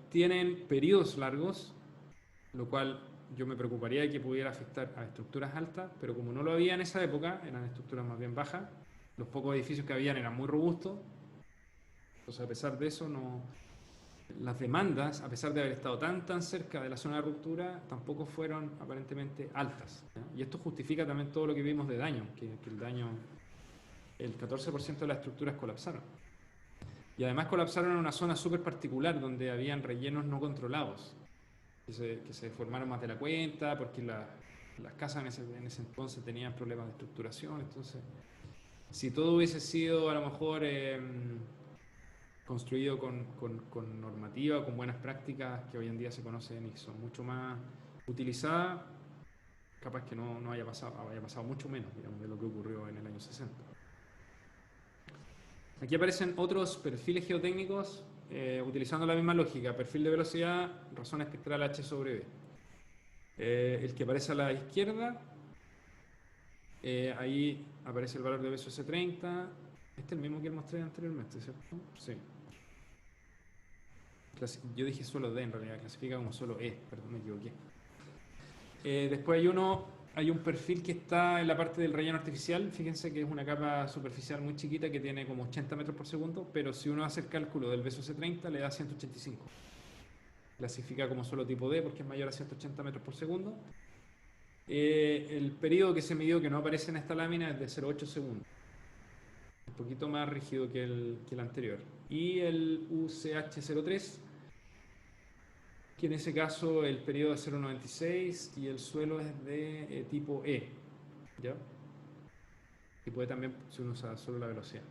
tienen periodos largos, lo cual yo me preocuparía de que pudiera afectar a estructuras altas, pero como no lo había en esa época, eran estructuras más bien bajas, los pocos edificios que habían eran muy robustos, entonces a pesar de eso, las demandas, a pesar de haber estado tan cerca de la zona de ruptura, tampoco fueron aparentemente altas, ¿ya? Y esto justifica también todo lo que vimos de daño, que el daño, el 14% de las estructuras colapsaron. Y además colapsaron en una zona súper particular donde habían rellenos no controlados, que se formaron más de la cuenta, porque las casas en ese entonces tenían problemas de estructuración. Entonces, si todo hubiese sido a lo mejor construido con normativa, con buenas prácticas que hoy en día se conocen y son mucho más utilizadas, capaz que no haya pasado mucho menos, digamos, de lo que ocurrió en el año 60. Aquí aparecen otros perfiles geotécnicos utilizando la misma lógica: perfil de velocidad, razón espectral H sobre B. El que aparece a la izquierda, ahí aparece el valor de BSOC30. Este es el mismo que mostré anteriormente, ¿cierto? Sí. Yo dije suelo D, en realidad clasifica como suelo E, perdón, me equivoqué. Después hay un perfil que está en la parte del relleno artificial. Fíjense que es una capa superficial muy chiquita que tiene como 80 metros por segundo, pero si uno hace el cálculo del BSOC30 le da 185. Clasifica como suelo tipo D porque es mayor a 180 metros por segundo. El periodo que se midió, que no aparece en esta lámina, es de 0,8 segundos. Un poquito más rígido que el anterior. Y el UCH03, que en ese caso el periodo es 0,96 y el suelo es de tipo E, ¿ya? Y puede también, si uno usa solo la velocidad.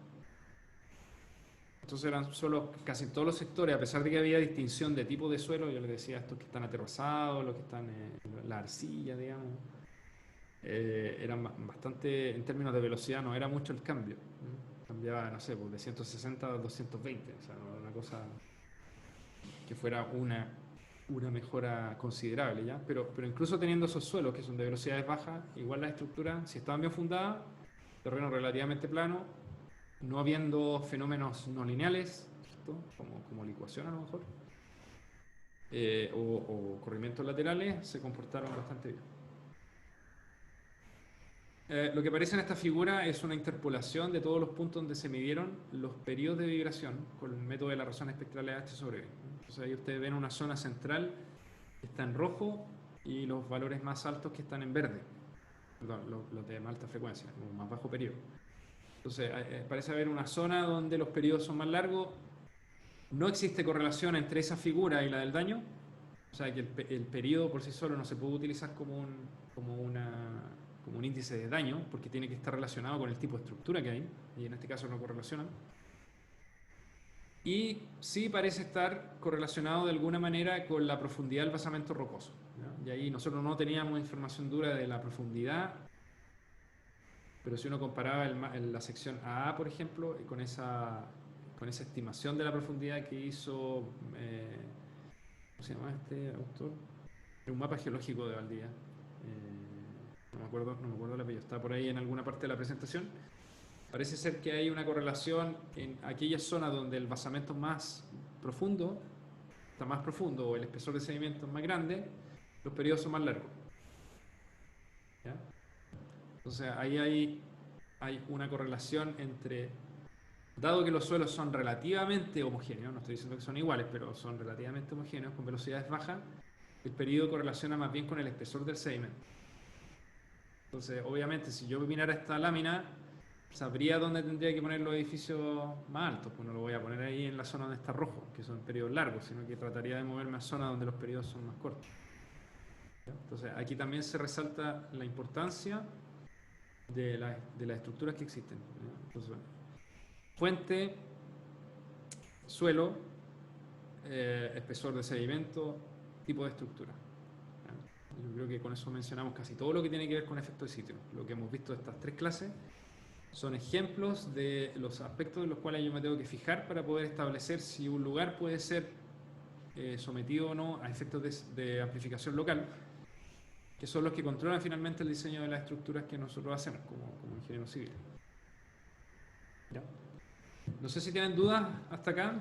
Entonces eran suelos, casi en todos los sectores, a pesar de que había distinción de tipo de suelo. Yo les decía estos que están aterrazados, los que están en la arcilla, digamos, eran bastante, en términos de velocidad, no era mucho el cambio, ¿no? Cambiaba, no sé, pues de 160 a 220, o sea, no era una cosa que fuera una mejora considerable, ¿ya? Pero incluso teniendo esos suelos que son de velocidades bajas, igual las estructuras, si estaban bien fundadas, terreno relativamente plano, no habiendo fenómenos no lineales, ¿cierto? Como licuación a lo mejor, o corrimientos laterales, se comportaron bastante bien. Lo que aparece en esta figura es una interpolación de todos los puntos donde se midieron los periodos de vibración con el método de la razón espectral H sobre B. Entonces ahí ustedes ven una zona central que está en rojo y los valores más altos que están en verde, perdón, los de más alta frecuencia, o más bajo periodo. Entonces parece haber una zona donde los periodos son más largos. No existe correlación entre esa figura y la del daño, o sea que el periodo por sí solo no se puede utilizar como un índice de daño, porque tiene que estar relacionado con el tipo de estructura que hay, y en este caso no correlacionan. Y sí parece estar correlacionado de alguna manera con la profundidad del basamento rocoso, ¿ya? Y ahí nosotros no teníamos información dura de la profundidad, pero si uno comparaba la sección AA, por ejemplo, con esa estimación de la profundidad que hizo, ¿cómo se llama este autor? Un mapa geológico de Valdivia. No me acuerdo el apellido, está por ahí en alguna parte de la presentación. Parece ser que hay una correlación en aquellas zonas donde el basamento es más profundo, está más profundo, o el espesor de sedimento es más grande, los periodos son más largos. ¿Ya? Entonces ahí hay una correlación entre, dado que los suelos son relativamente homogéneos, no estoy diciendo que son iguales, pero son relativamente homogéneos, con velocidades bajas, el periodo correlaciona más bien con el espesor del sedimento. Entonces, obviamente, si yo minara esta lámina, sabría dónde tendría que poner los edificios más altos, pues no lo voy a poner ahí en la zona donde está rojo, que son periodos largos, sino que trataría de moverme a zonas donde los periodos son más cortos. ¿Ya? Entonces, aquí también se resalta la importancia de las estructuras que existen. ¿Ya? Entonces, fuente, suelo, espesor de sedimento, tipo de estructura. ¿Ya? Yo creo que con eso mencionamos casi todo lo que tiene que ver con efecto de sitio. Lo que hemos visto de estas tres clases son ejemplos de los aspectos en los cuales yo me tengo que fijar para poder establecer si un lugar puede ser sometido o no a efectos de amplificación local, que son los que controlan finalmente el diseño de las estructuras que nosotros hacemos como ingenieros civiles. ¿Ya? No sé si tienen dudas hasta acá.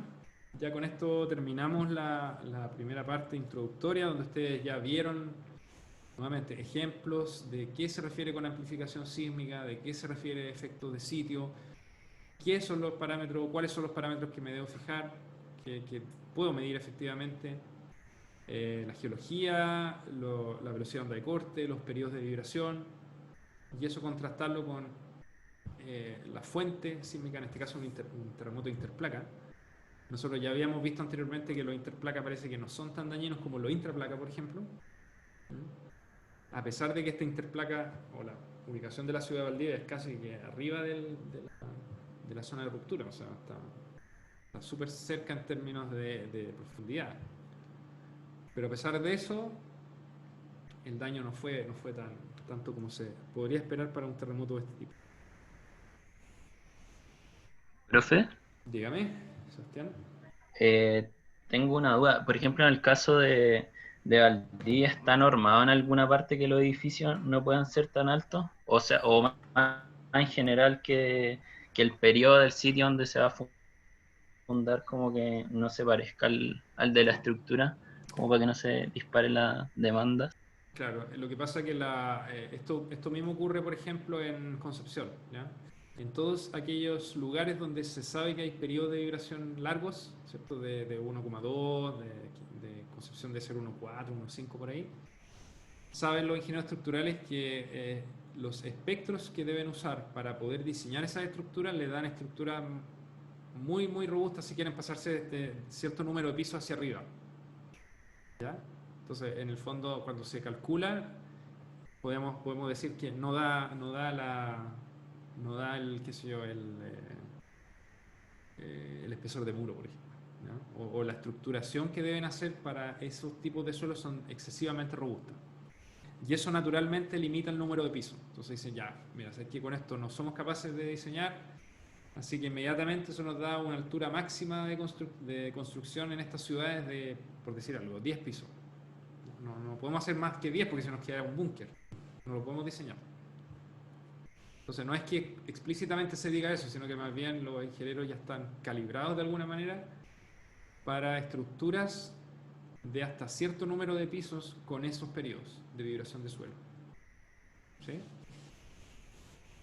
Ya con esto terminamos la primera parte introductoria, donde ustedes ya vieron nuevamente ejemplos de qué se refiere con amplificación sísmica, de qué se refiere efectos de sitio, qué son los parámetros, cuáles son los parámetros que me debo fijar, que puedo medir efectivamente, la geología, la velocidad de onda de corte, los periodos de vibración, y eso contrastarlo con la fuente sísmica, en este caso un terremoto interplaca. Nosotros ya habíamos visto anteriormente que los interplaca parece que no son tan dañinos como los intraplaca, por ejemplo. A pesar de que esta interplaca o la ubicación de la ciudad de Valdivia es casi que arriba de la zona de ruptura, o sea, está súper cerca en términos de profundidad. Pero a pesar de eso, el daño no fue tanto como se podría esperar para un terremoto de este tipo. Profe, Dígame, Sebastián. eh, tengo una duda. Por ejemplo, en el caso de Valdivia, ¿está normado en alguna parte que los edificios no puedan ser tan altos? O sea, o más en general que el periodo del sitio donde se va a fundar como que no se parezca al de la estructura, como para que no se dispare la demanda. Claro, lo que pasa es que esto mismo ocurre, por ejemplo, en Concepción, ¿ya? En todos aquellos lugares donde se sabe que hay periodos de vibración largos, ¿cierto? De 1,2, de Concepción de ser 1,4, 1,5 por ahí, saben los ingenieros estructurales que los espectros que deben usar para poder diseñar esas estructuras le dan estructuras muy, muy robustas si quieren pasarse de cierto número de pisos hacia arriba, ¿ya? Entonces, en el fondo, cuando se calcula, podemos decir que no da el, qué sé yo, el espesor de muro, por ejemplo. ¿Ya? O la estructuración que deben hacer para esos tipos de suelos son excesivamente robustas. Y eso naturalmente limita el número de pisos. Entonces dicen, ya, mira, sé que con esto no somos capaces de diseñar, así que inmediatamente eso nos da una altura máxima de construcción en estas ciudades de, por decir algo, 10 pisos. No podemos hacer más que 10 porque se nos queda un búnker. No lo podemos diseñar. Entonces no es que explícitamente se diga eso, sino que más bien los ingenieros ya están calibrados de alguna manera para estructuras de hasta cierto número de pisos con esos periodos de vibración de suelo. ¿Sí?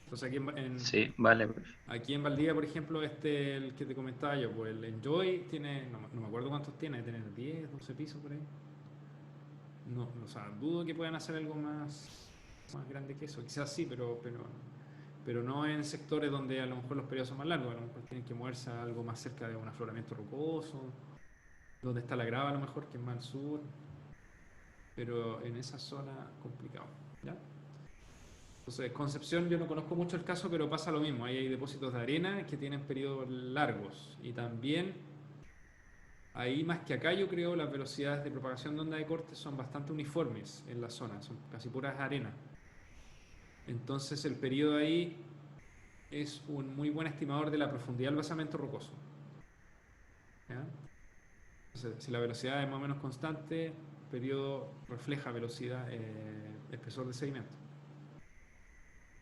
Entonces Sí, vale, profe. aquí en Valdivia, por ejemplo, el que te comentaba yo, pues el Enjoy tiene, no me acuerdo cuántos tiene, debe tener 10, 12 pisos por ahí. No, o sea, dudo que puedan hacer algo más grande que eso. Quizás sí, pero no en sectores donde a lo mejor los periodos son más largos. A lo mejor tienen que moverse a algo más cerca de un afloramiento rocoso, donde está la grava a lo mejor, que es más al sur. Pero en esa zona complicado. ¿Ya? Entonces, Concepción yo no conozco mucho el caso, pero pasa lo mismo. Ahí hay depósitos de arena que tienen periodos largos. Y también ahí más que acá yo creo las velocidades de propagación de onda de corte son bastante uniformes en la zona, son casi puras arenas. Entonces el periodo ahí es un muy buen estimador de la profundidad del basamento rocoso. ¿Ya? Entonces, si la velocidad es más o menos constante, el periodo refleja velocidad, espesor de sedimento.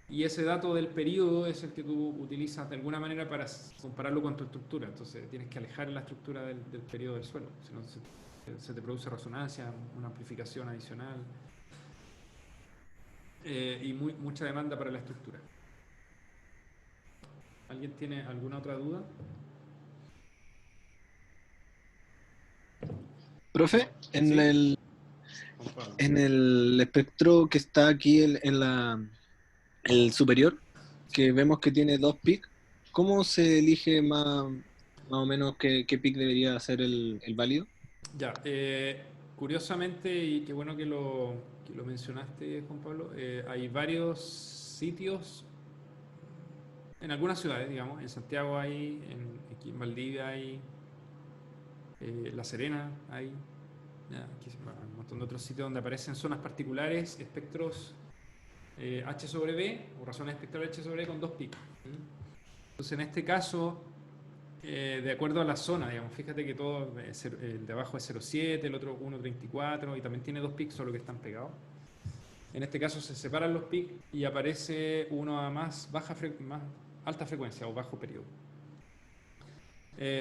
Y ese dato del periodo es el que tú utilizas de alguna manera para compararlo con tu estructura. Entonces tienes que alejar la estructura del periodo del suelo. Si no, se te produce resonancia, una amplificación adicional y mucha demanda para la estructura. ¿Alguien tiene alguna otra duda? Profe, ¿Sí? en el espectro que está aquí el superior, que vemos que tiene dos PIC, ¿cómo se elige más o menos qué PIC debería ser el válido? Ya, curiosamente, y qué bueno que lo mencionaste, Juan Pablo, hay varios sitios en algunas ciudades, digamos, en Santiago hay, aquí en Valdivia hay, La Serena hay, ya, aquí hay un montón de otros sitios donde aparecen zonas particulares, espectros H sobre B, o razones espectrales H sobre B con dos picos. Entonces, en este caso, de acuerdo a la zona, digamos, fíjate que todo, el de abajo es 0,7, el otro 1,34 y también tiene dos picos, solo que están pegados. En este caso se separan los picos y aparece uno a más alta frecuencia o bajo periodo.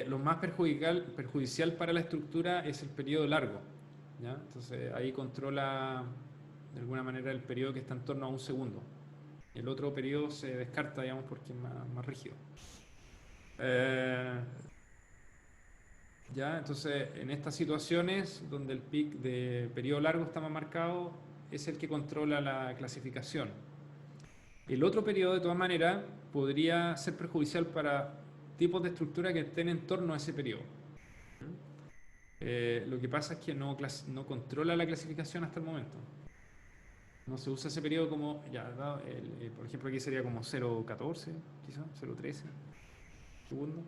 Lo más perjudicial para la estructura es el periodo largo, ¿ya? Entonces ahí controla de alguna manera el periodo que está en torno a un segundo. El otro periodo se descarta, digamos, porque es más rígido. ¿Ya? Entonces, en estas situaciones donde el pic de periodo largo está más marcado, es el que controla la clasificación. El otro periodo, de todas maneras, podría ser perjudicial para tipos de estructura que estén en torno a ese periodo. Lo que pasa es que no controla la clasificación hasta el momento. No se usa ese periodo como, ya, por ejemplo, aquí sería como 0,14, quizás, 0,13 segundos.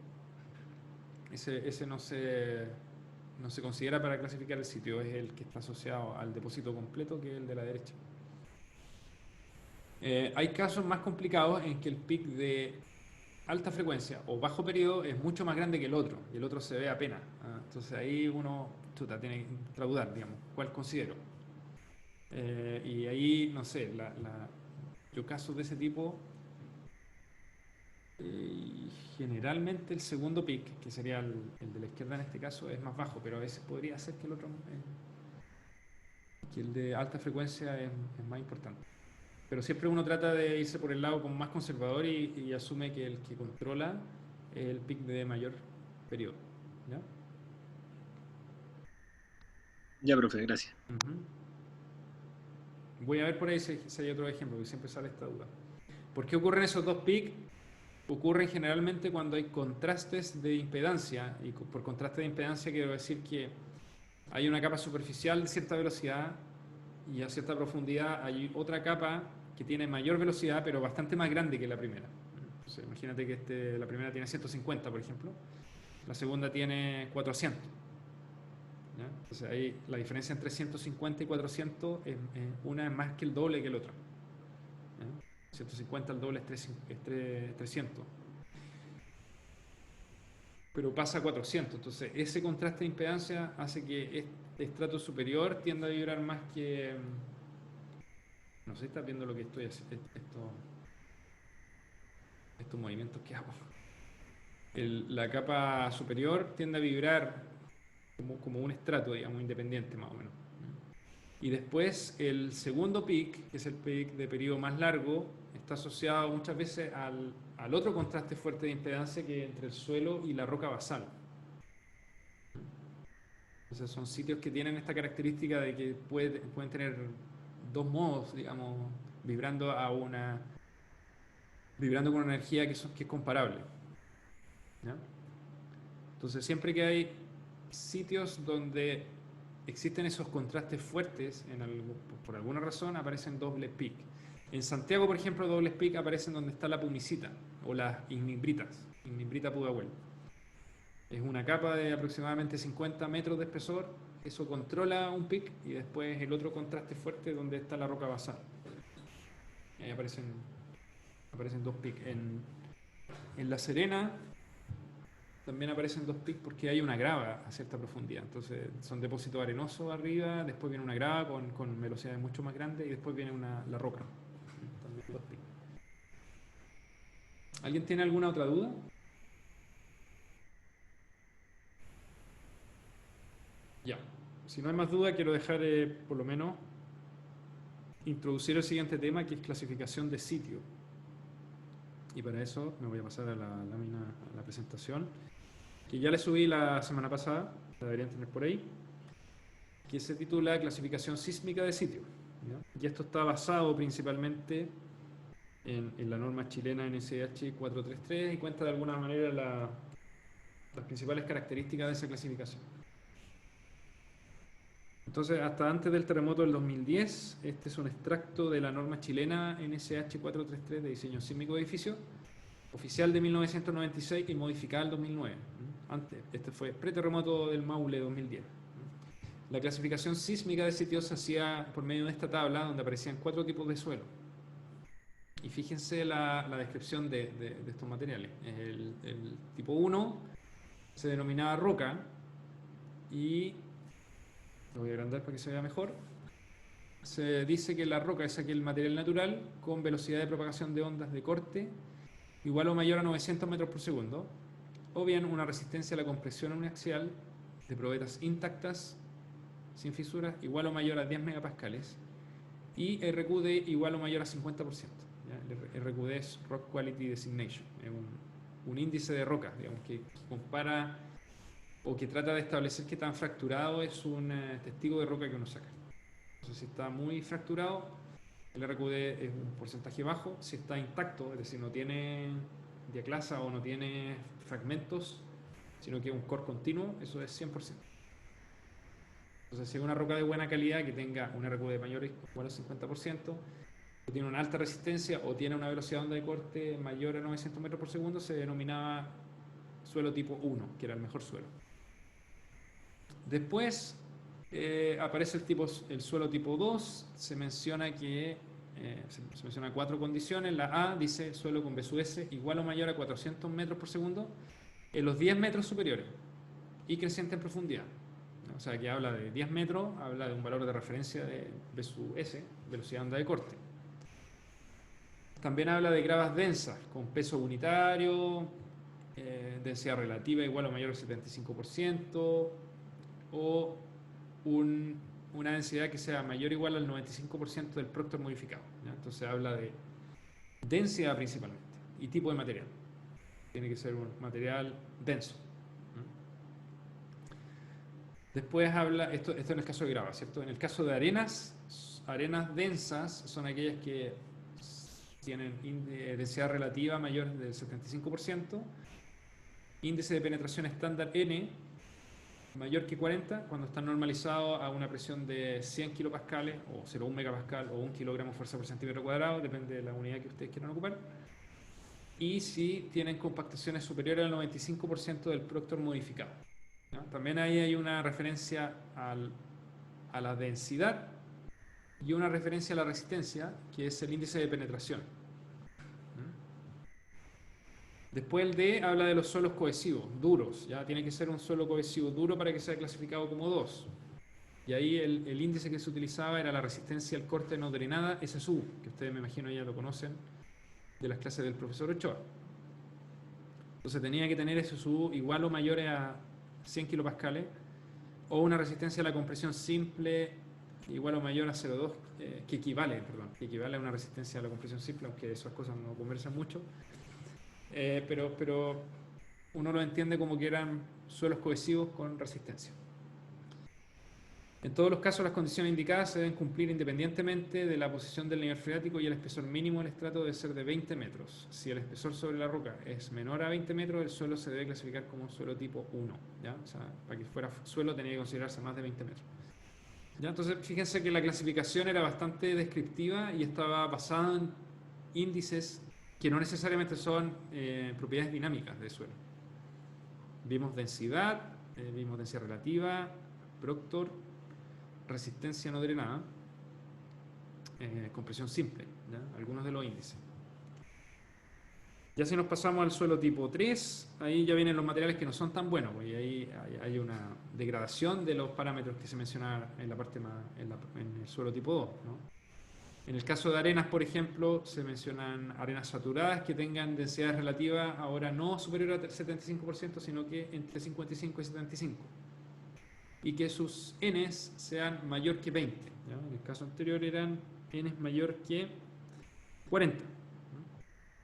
Ese no se considera para clasificar el sitio, es el que está asociado al depósito completo, que es el de la derecha. Hay casos más complicados en que el pic de alta frecuencia o bajo periodo es mucho más grande que el otro, y el otro se ve apenas. Entonces ahí uno tiene que dudar, digamos, cuál considero. Y ahí, no sé, yo casos de ese tipo, generalmente el segundo pic, que sería el de la izquierda en este caso, es más bajo, pero a veces podría ser que el otro, que el de alta frecuencia es más importante. Pero siempre uno trata de irse por el lado como más conservador y asume que el que controla es el pic de mayor periodo. ¿Ya? Ya, profe, gracias. Voy a ver por ahí si hay otro ejemplo, porque siempre sale esta duda. ¿Por qué ocurren esos dos pics? Ocurren generalmente cuando hay contrastes de impedancia, y por contraste de impedancia quiero decir que hay una capa superficial de cierta velocidad y a cierta profundidad hay otra capa que tiene mayor velocidad pero bastante más grande que la primera. Entonces, imagínate que la primera tiene 150, por ejemplo, la segunda tiene 400. ¿Ya? Entonces ahí la diferencia entre 150 y 400 una es más que el doble que el otro. ¿Ya? 150 al doble es 300. Pero pasa a 400. Entonces, ese contraste de impedancia hace que este estrato superior tienda a vibrar más que... No sé si estás viendo lo que estoy haciendo, estos movimientos que hago. La capa superior tiende a vibrar como un estrato, digamos, independiente más o menos. Y después el segundo pic, que es el pic de periodo más largo, está asociado muchas veces al otro contraste fuerte de impedancia que es entre el suelo y la roca basal. Entonces son sitios que tienen esta característica de que pueden tener dos modos, digamos, vibrando con una energía que es comparable. ¿Ya? Entonces siempre que hay sitios donde existen esos contrastes fuertes, por alguna razón aparecen dobles pic. En Santiago, por ejemplo, dobles pic aparecen donde está la pumicita o las ignimbritas, ignimbrita Pudahuel. Es una capa de aproximadamente 50 metros de espesor, eso controla un pic y después el otro contraste fuerte donde está la roca basal. Ahí aparecen dos pics. En La Serena también aparecen dos pics porque hay una grava a cierta profundidad. Entonces son depósitos arenosos arriba, después viene una grava con velocidades mucho más grandes y después viene la roca. También dos pics. ¿Alguien tiene alguna otra duda? Ya. si no hay más duda, quiero dejar por lo menos introducir el siguiente tema, que es clasificación de sitio. Y para eso me voy a pasar a la lámina, a la presentación, que ya le subí la semana pasada, la deberían tener por ahí, que se titula Clasificación sísmica de sitio, ¿ya? Y esto está basado principalmente en la norma chilena NSH 433 y cuenta de alguna manera las principales características de esa clasificación. Entonces, hasta antes del terremoto del 2010, este es un extracto de la norma chilena NSH 433 de diseño sísmico de edificios, oficial de 1996 y modificada en 2009. Antes, este fue preterremoto del Maule 2010. La clasificación sísmica de sitios se hacía por medio de esta tabla donde aparecían 4 tipos de suelo. Y fíjense la descripción de estos materiales. El tipo 1 se denominaba roca y lo voy a agrandar para que se vea mejor. Se dice que la roca es aquel material natural con velocidad de propagación de ondas de corte igual o mayor a 900 metros por segundo, o bien una resistencia a la compresión uniaxial de probetas intactas, sin fisuras, igual o mayor a 10 megapascales, y RQD igual o mayor a 50%. ¿Ya? El RQD es Rock Quality Designation, es un índice de roca, digamos, que compara o que trata de establecer qué tan fracturado es un testigo de roca que uno saca. Entonces, si está muy fracturado, el RQD es un porcentaje bajo. Si está intacto, es decir, no tiene diaclasa o no tiene fragmentos, sino que es un core continuo, eso es 100%. Entonces, si es una roca de buena calidad que tenga un RQD mayor o igual al 50%, o tiene una alta resistencia o tiene una velocidad de onda de corte mayor a 900 metros por segundo, se denominaba suelo tipo 1, que era el mejor suelo. Después aparece el suelo tipo 2, se menciona que se mencionan 4 condiciones. La A dice suelo con BSUS igual o mayor a 400 metros por segundo en los 10 metros superiores y creciente en profundidad. O sea, que habla de 10 metros, habla de un valor de referencia de BSUS, velocidad de onda de corte. También habla de gravas densas, con peso unitario, densidad relativa igual o mayor al 75%, o una densidad que sea mayor o igual al 95% del Proctor modificado, ¿ya? Entonces habla de densidad principalmente y tipo de material. Tiene que ser un material denso. Después habla, esto en el caso de grava, ¿cierto? En el caso de arenas densas son aquellas que tienen densidad relativa mayor del 75%, índice de penetración estándar N mayor que 40 cuando están normalizados a una presión de 100 kilopascales o 0,1 megapascal o 1 kilogramo fuerza por centímetro cuadrado, depende de la unidad que ustedes quieran ocupar. Y si tienen compactaciones superiores al 95% del Proctor modificado, ¿no? También ahí hay una referencia a la densidad y una referencia a la resistencia, que es el índice de penetración. Después el D habla de los suelos cohesivos, duros. Ya tiene que ser un suelo cohesivo duro para que sea clasificado como 2. Y ahí el índice que se utilizaba era la resistencia al corte no drenada, SSU, que ustedes me imagino ya lo conocen de las clases del profesor Ochoa. Entonces tenía que tener SSU igual o mayor a 100 kilopascales, o una resistencia a la compresión simple igual o mayor a 0,2, que equivale a una resistencia a la compresión simple, aunque esas cosas no conversan mucho. Pero uno lo entiende como que eran suelos cohesivos con resistencia. En todos los casos, las condiciones indicadas se deben cumplir independientemente de la posición del nivel freático y el espesor mínimo del estrato debe ser de 20 metros. Si el espesor sobre la roca es menor a 20 metros, el suelo se debe clasificar como suelo tipo 1. ¿Ya? O sea, para que fuera suelo tenía que considerarse más de 20 metros. ¿Ya? Entonces, fíjense que la clasificación era bastante descriptiva y estaba basada en índices que no necesariamente son propiedades dinámicas del suelo. Vimos densidad relativa, Proctor, resistencia no drenada, compresión simple, ¿ya? Algunos de los índices. Ya si nos pasamos al suelo tipo 3, ahí ya vienen los materiales que no son tan buenos, pues, y ahí hay una degradación de los parámetros que se mencionan en la parte más, en el suelo tipo 2, ¿no? En el caso de arenas, por ejemplo, se mencionan arenas saturadas que tengan densidad relativa ahora no superior al 75%, sino que entre 55 y 75%. y que sus n's sean mayor que 20. ¿ya? En el caso anterior eran n's mayor que 40.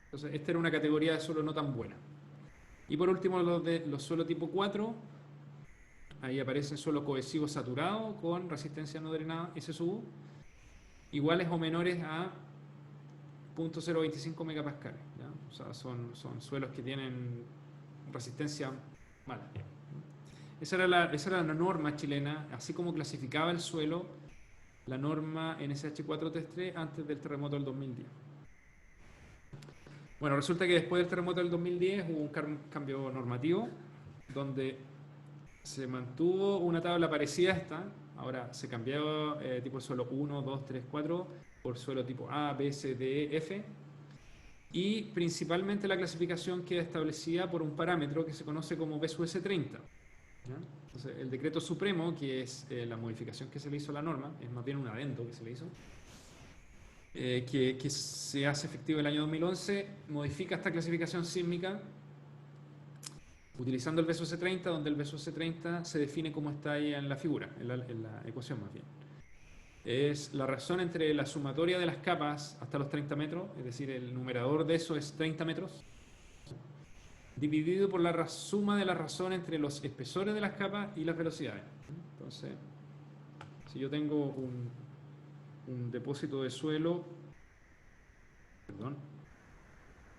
Entonces, esta era una categoría de suelo no tan buena. Y por último, los suelos tipo 4. Ahí aparece suelo cohesivo saturado con resistencia no drenada SSU iguales o menores a 0.025 megapascales. ¿ya? O sea, son suelos que tienen resistencia mala. Esa era la norma chilena, así como clasificaba el suelo la norma NSH 433 antes del terremoto del 2010. Bueno, resulta que después del terremoto del 2010 hubo un cambio normativo donde se mantuvo una tabla parecida a esta. Ahora se cambió tipo suelo 1, 2, 3, 4 por suelo tipo A, B, C, D, E, F. Y principalmente la clasificación queda establecida por un parámetro que se conoce como BSUS 30. ¿ya? Entonces, el decreto supremo, que es la modificación que se le hizo a la norma, es más bien un adendo que se le hizo, que se hace efectivo el año 2011, modifica esta clasificación sísmica utilizando el BSUS 30, donde el BSUS 30 se define como está ahí en la figura, en la ecuación más bien. Es la razón entre la sumatoria de las capas hasta los 30 metros, es decir, el numerador de eso es 30 metros, dividido por la suma de la razón entre los espesores de las capas y las velocidades. Entonces, si yo tengo un depósito de suelo,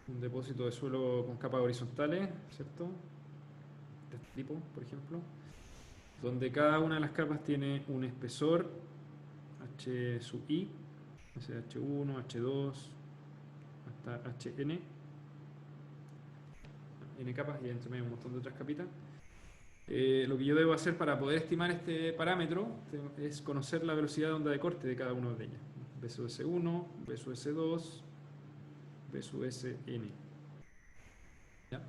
un depósito de suelo con capas horizontales, ¿cierto? De este tipo, por ejemplo, donde cada una de las capas tiene un espesor H sub I, H1, H2, hasta HN, N capas y entre medio un montón de otras capitas. Lo que yo debo hacer para poder estimar este parámetro es conocer la velocidad de onda de corte de cada una de ellas. BSUS1, BSUS2, BSUSN. ¿Ya?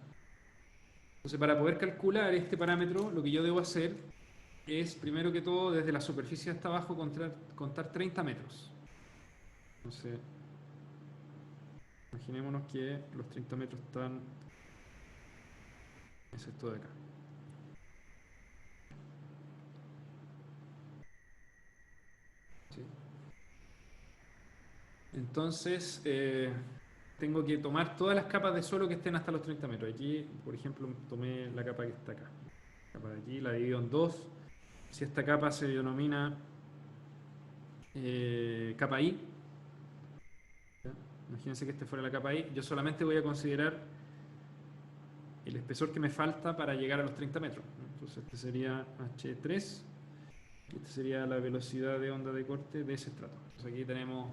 Entonces, para poder calcular este parámetro, lo que yo debo hacer es, primero que todo, desde la superficie hasta abajo, contar 30 metros. Entonces, imaginémonos que los 30 metros están... Es esto de acá. ¿Sí? Entonces, tengo que tomar todas las capas de suelo que estén hasta los 30 metros. Aquí, por ejemplo, tomé la capa que está acá. La capa de aquí, la divido en dos. Si esta capa se denomina capa I, ¿ya? Imagínense que este fuera la capa I, yo solamente voy a considerar el espesor que me falta para llegar a los 30 metros. Entonces este sería H3 y este sería la velocidad de onda de corte de ese estrato. Entonces aquí tenemos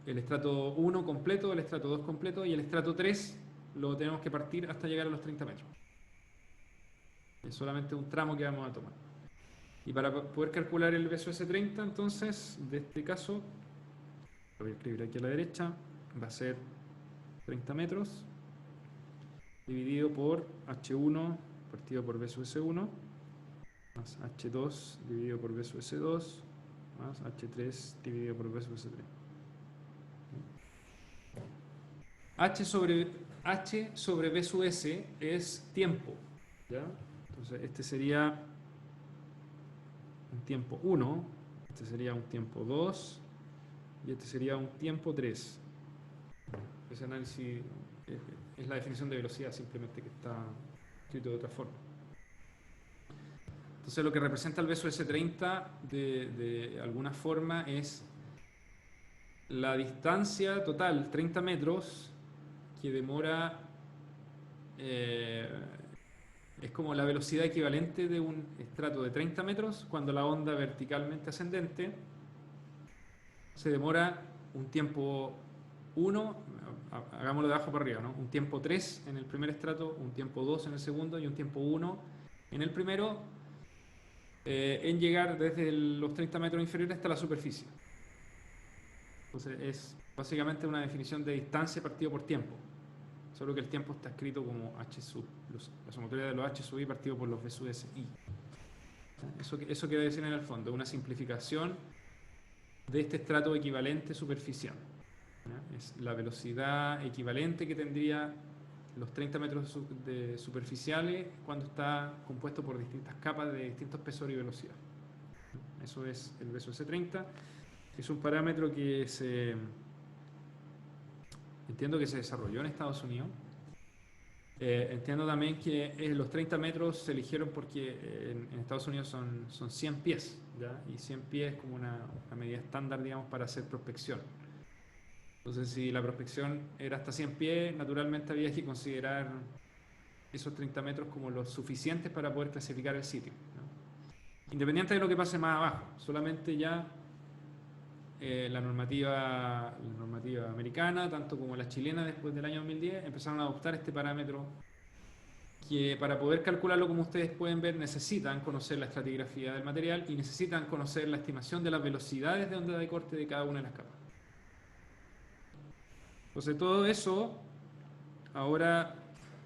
el estrato 1 completo, el estrato 2 completo y el estrato 3 lo tenemos que partir hasta llegar a los 30 metros. Es solamente un tramo que vamos a tomar. Y para poder calcular el BSUS 30, entonces, de este caso, lo voy a escribir aquí a la derecha, va a ser 30 metros dividido por H1 partido por BSUS 1 más H2 dividido por BSUS 2 más H3 dividido por BSUS 3. H sobre BSUS es tiempo, ¿ya? Entonces este sería un tiempo 1, este sería un tiempo 2 y este sería un tiempo 3. Ese análisis es la definición de velocidad, simplemente que está escrito de otra forma. Entonces lo que representa el BSUS 30 de alguna forma es la distancia total, 30 metros, que demora, es como la velocidad equivalente de un estrato de 30 metros cuando la onda verticalmente ascendente se demora un tiempo 1, hagámoslo de abajo para arriba, ¿no? Un tiempo 3 en el primer estrato, un tiempo 2 en el segundo y un tiempo 1 en el primero, en llegar desde los 30 metros inferiores hasta la superficie. Entonces es básicamente una definición de distancia partido por tiempo, solo que el tiempo está escrito como H sub, la sumatoria de los H sub I partido por los BSUS I. Eso quiere decir en el fondo una simplificación de este estrato equivalente superficial. ¿Ya? Es la velocidad equivalente que tendría los 30 metros de superficiales cuando está compuesto por distintas capas de distinto espesor y velocidad. Eso es el BSUS-30. Es un parámetro que entiendo que se desarrolló en Estados Unidos. Entiendo también que los 30 metros se eligieron porque en Estados Unidos son 100 pies, ¿ya? Y 100 pies es como una medida estándar, digamos, para hacer prospección. Entonces, si la prospección era hasta 100 pies, naturalmente había que considerar esos 30 metros como los suficientes para poder clasificar el sitio, ¿no? Independiente de lo que pase más abajo, solamente ya la normativa americana, tanto como la chilena después del año 2010, empezaron a adoptar este parámetro que para poder calcularlo, como ustedes pueden ver, necesitan conocer la estratigrafía del material y necesitan conocer la estimación de las velocidades de onda de corte de cada una de las capas. Entonces todo eso ahora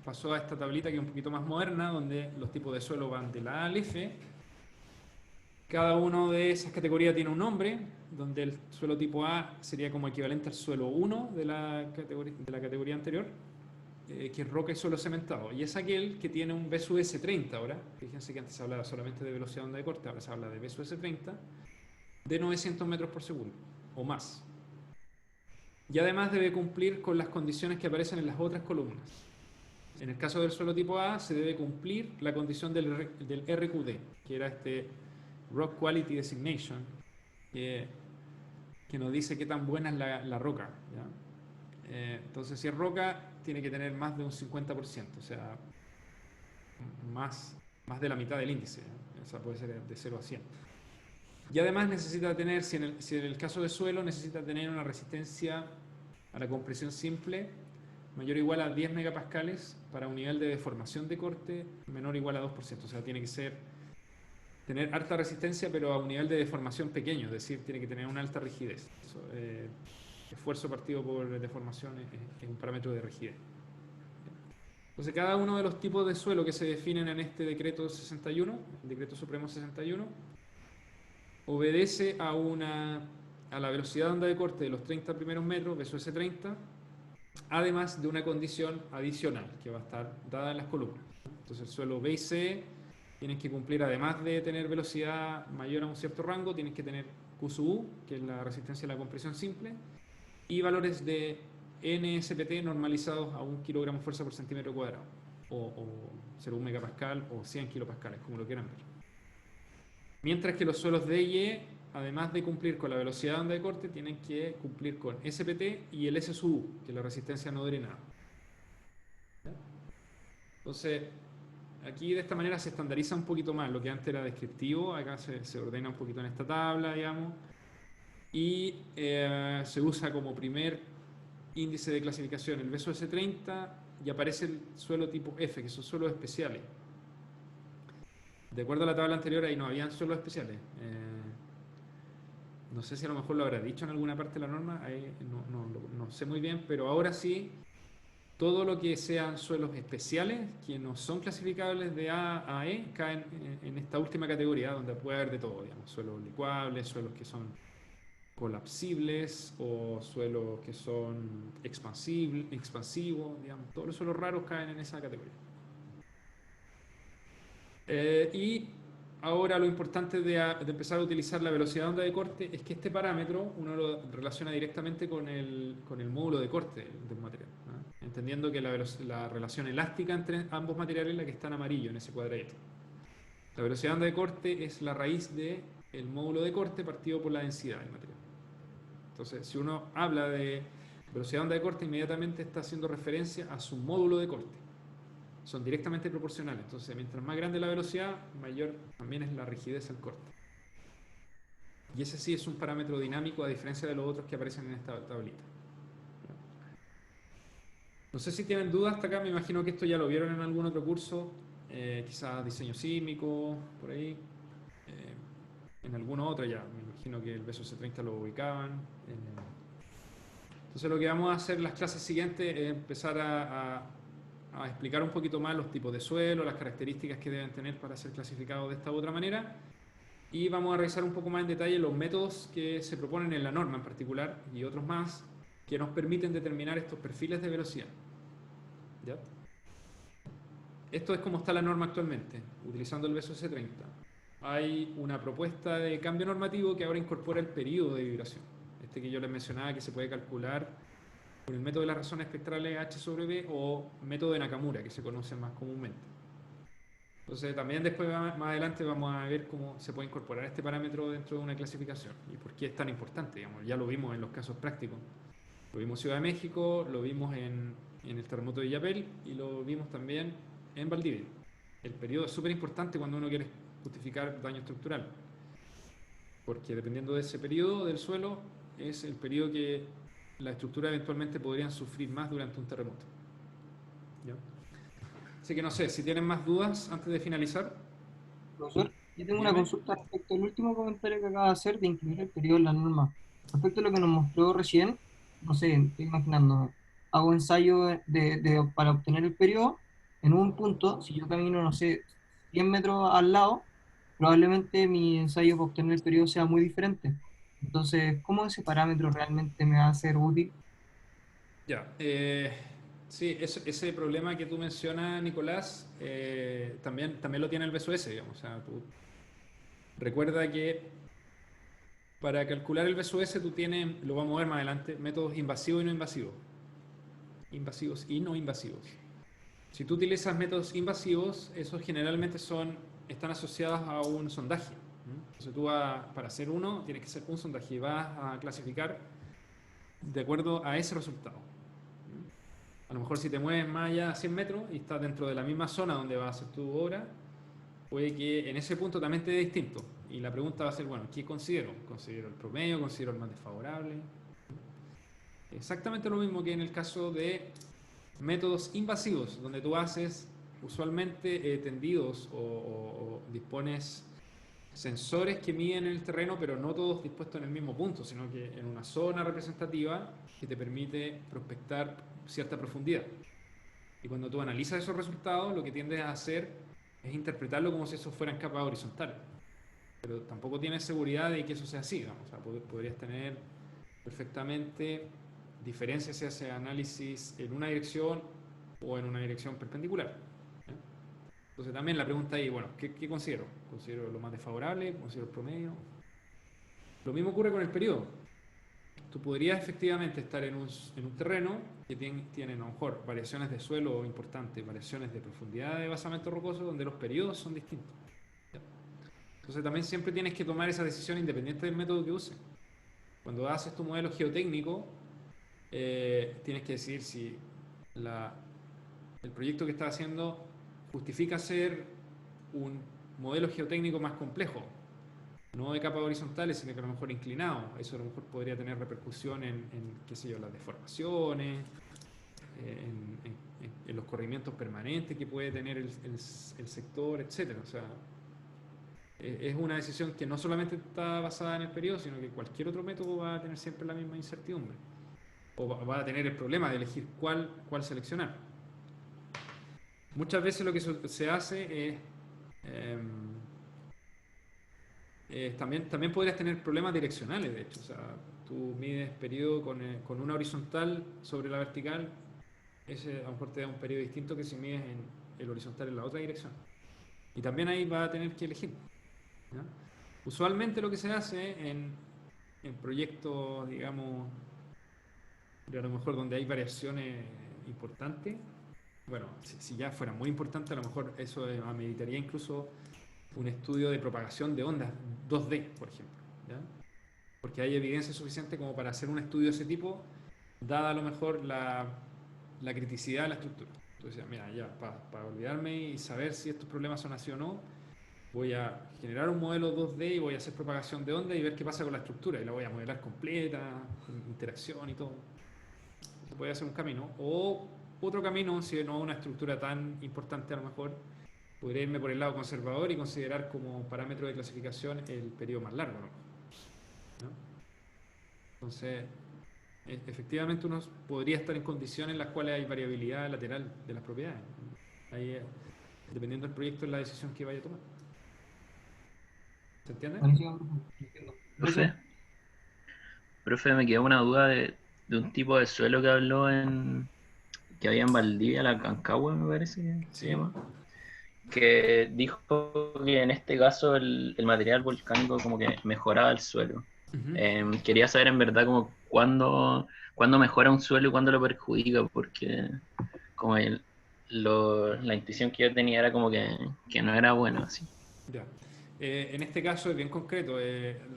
pasó a esta tablita que es un poquito más moderna, donde los tipos de suelo van de la A al F. Cada una de esas categorías tiene un nombre, donde el suelo tipo A sería como equivalente al suelo 1 de la categoría anterior, que es roca y suelo cementado. Y es aquel que tiene un BSUS-30 ahora. Fíjense que antes se hablaba solamente de velocidad de onda de corte, ahora se habla de BSUS-30, de 900 metros por segundo o más. Y además debe cumplir con las condiciones que aparecen en las otras columnas. En el caso del suelo tipo A se debe cumplir la condición del RQD, que era este Rock Quality Designation, que nos dice qué tan buena es la roca, ¿ya? Entonces, si es roca, tiene que tener más de un 50%, o sea, más de la mitad del índice, ¿ya? O sea, puede ser de 0 a 100. Y además necesita tener, si en el caso de suelo, necesita tener una resistencia a la compresión simple mayor o igual a 10 megapascales para un nivel de deformación de corte menor o igual a 2%. O sea, tiene que tener alta resistencia, pero a un nivel de deformación pequeño, es decir, tiene que tener una alta rigidez. Esfuerzo partido por deformación es un parámetro de rigidez. Entonces, cada uno de los tipos de suelo que se definen en este decreto 61, el decreto supremo 61, obedece a la velocidad de onda de corte de los 30 primeros metros, BSUS-30, además de una condición adicional que va a estar dada en las columnas. Entonces, el suelo B y C tienen que cumplir, además de tener velocidad mayor a un cierto rango, tienen que tener QSU, que es la resistencia a la compresión simple, y valores de NSPT normalizados a 1 kilogramo fuerza por centímetro cuadrado, o 0,1 megapascal o 100 kilopascales, como lo quieran ver. Mientras que los suelos D y E, además de cumplir con la velocidad de onda de corte, tienen que cumplir con SPT y el SSU, que es la resistencia no drenada. Entonces, aquí de esta manera se estandariza un poquito más. Lo que antes era descriptivo, acá se ordena un poquito en esta tabla, digamos, y se usa como primer índice de clasificación el BSUS-30 y aparece el suelo tipo F, que son suelos especiales. De acuerdo a la tabla anterior, ahí no habían suelos especiales. No sé si a lo mejor lo habrá dicho en alguna parte de la norma, ahí no sé muy bien, pero ahora sí, todo lo que sean suelos especiales, que no son clasificables de A a E, caen en esta última categoría, donde puede haber de todo, digamos, suelos licuables, suelos que son colapsibles o suelos que son expansivos, digamos, todos los suelos raros caen en esa categoría. Y ahora lo importante de empezar a utilizar la velocidad de onda de corte es que este parámetro uno lo relaciona directamente con el módulo de corte de un material, ¿no? Entendiendo que la relación elástica entre ambos materiales es la que está en amarillo en ese cuadradito. La velocidad de onda de corte es la raíz del módulo de corte partido por la densidad del material. Entonces, si uno habla de velocidad de onda de corte, inmediatamente está haciendo referencia a su módulo de corte. Son directamente proporcionales. Entonces, mientras más grande la velocidad, mayor también es la rigidez del corte. Y ese sí es un parámetro dinámico, a diferencia de los otros que aparecen en esta tablita. No sé si tienen dudas hasta acá, me imagino que esto ya lo vieron en algún otro curso, quizás diseño sísmico, por ahí. En alguna otra ya, me imagino que el BSUS-30 lo ubicaban. Entonces lo que vamos a hacer en las clases siguientes es empezar a explicar un poquito más los tipos de suelo, las características que deben tener para ser clasificados de esta u otra manera, y vamos a revisar un poco más en detalle los métodos que se proponen en la norma en particular y otros más que nos permiten determinar estos perfiles de velocidad. ¿Ya? Esto es como está la norma actualmente, utilizando el BSUS-30. hay una propuesta de cambio normativo que ahora incorpora el periodo de vibración. Este que yo les mencionaba que se puede calcular con el método de las razones espectrales H sobre B o método de Nakamura, que se conoce más comúnmente. Entonces también después más adelante vamos a ver cómo se puede incorporar este parámetro dentro de una clasificación y por qué es tan importante, digamos. Ya lo vimos en los casos prácticos. Lo vimos en Ciudad de México, lo vimos en el terremoto de Illapel y lo vimos también en Valdivia. El periodo es súper importante cuando uno quiere justificar daño estructural, porque dependiendo de ese periodo del suelo es el periodo que la estructura eventualmente podrían sufrir más durante un terremoto. ¿Ya? Así que no sé, si tienen más dudas antes de finalizar. Profesor, yo tengo una Dígame. consulta respecto al último comentario que acaba de hacer de incluir el periodo en la norma. Respecto a lo que nos mostró recién, no sé, estoy imaginando, hago ensayo para obtener el periodo en un punto, si yo camino, no sé, 100 metros al lado, probablemente mi ensayo para obtener el periodo sea muy diferente. Entonces, ¿cómo ese parámetro realmente me va a ser útil? Ya, sí, ese problema que tú mencionas, Nicolás, también lo tiene el BSOS, digamos. O sea, tú recuerda que para calcular el BSOS tú tienes, lo vamos a ver más adelante, métodos invasivos y no invasivos. Invasivos y no invasivos. Si tú utilizas métodos invasivos, esos generalmente están asociados a un sondaje. Entonces tú para hacer uno, tienes que hacer un sondaje y vas a clasificar de acuerdo a ese resultado. A lo mejor si te mueves más allá de 100 metros y estás dentro de la misma zona donde vas a hacer tu obra, puede que en ese punto también te dé distinto. Y la pregunta va a ser, bueno, ¿qué considero? ¿Considero el promedio? ¿Considero el más desfavorable? Exactamente lo mismo que en el caso de métodos invasivos, donde tú haces usualmente tendidos o dispones sensores que miden el terreno, pero no todos dispuestos en el mismo punto, sino que en una zona representativa que te permite prospectar cierta profundidad. Y cuando tú analizas esos resultados, lo que tiendes a hacer es interpretarlo como si esos fueran capas horizontales. Pero tampoco tienes seguridad de que eso sea así, ¿no? O sea, podrías tener perfectamente diferencias si haces análisis en una dirección o en una dirección perpendicular. ¿Eh? Entonces también la pregunta ahí, bueno, ¿qué considero? ¿Considero lo más desfavorable? ¿Considero el promedio? Lo mismo ocurre con el periodo. Tú podrías efectivamente estar en un terreno que tiene a lo mejor variaciones de suelo importantes, variaciones de profundidad de basamento rocoso, donde los periodos son distintos. ¿Ya? Entonces también siempre tienes que tomar esa decisión independiente del método que uses. Cuando haces tu modelo geotécnico, tienes que decidir si el proyecto que estás haciendo justifica ser un modelo geotécnico más complejo, no de capas horizontales, sino que a lo mejor inclinado. Eso a lo mejor podría tener repercusión en qué sé yo, las deformaciones, en los corrimientos permanentes que puede tener el sector, etcétera. O sea, es una decisión que no solamente está basada en el periodo, sino que cualquier otro método va a tener siempre la misma incertidumbre. O va a tener el problema de elegir cuál seleccionar. Muchas veces lo que se hace es... también podrías tener problemas direccionales, de hecho. O sea, tú mides periodo con una horizontal sobre la vertical, ese a lo mejor te da un periodo distinto que si mides el horizontal en la otra dirección. Y también ahí va a tener que elegir. ¿Ya? Usualmente lo que se hace en proyectos, digamos, de a lo mejor donde hay variaciones importantes, bueno, si ya fuera muy importante, a lo mejor eso ameritaría incluso un estudio de propagación de ondas 2D, por ejemplo. ¿Ya? Porque hay evidencia suficiente como para hacer un estudio de ese tipo, dada a lo mejor la criticidad de la estructura. Entonces, mira, ya, para olvidarme y saber si estos problemas son así o no, voy a generar un modelo 2D y voy a hacer propagación de onda y ver qué pasa con la estructura. Y la voy a modelar completa, con interacción y todo. Se puede hacer un camino. O otro camino, si no una estructura tan importante a lo mejor, podría irme por el lado conservador y considerar como parámetro de clasificación el periodo más largo, ¿no? Entonces, efectivamente uno podría estar en condiciones en las cuales hay variabilidad lateral de las propiedades. Ahí, dependiendo del proyecto, es la decisión que vaya a tomar. ¿Se entiende? Buenísimo, entiendo. Profe, me quedó una duda de un tipo de suelo que habló que había en Valdivia, la Cancagua, me parece que se Sí. llama. que dijo que en este caso el material volcánico como que mejoraba el suelo. Quería saber en verdad como cuándo mejora un suelo y cuándo lo perjudica, porque como la intuición que yo tenía era como que no era bueno así. Ya. En este caso es bien concreto.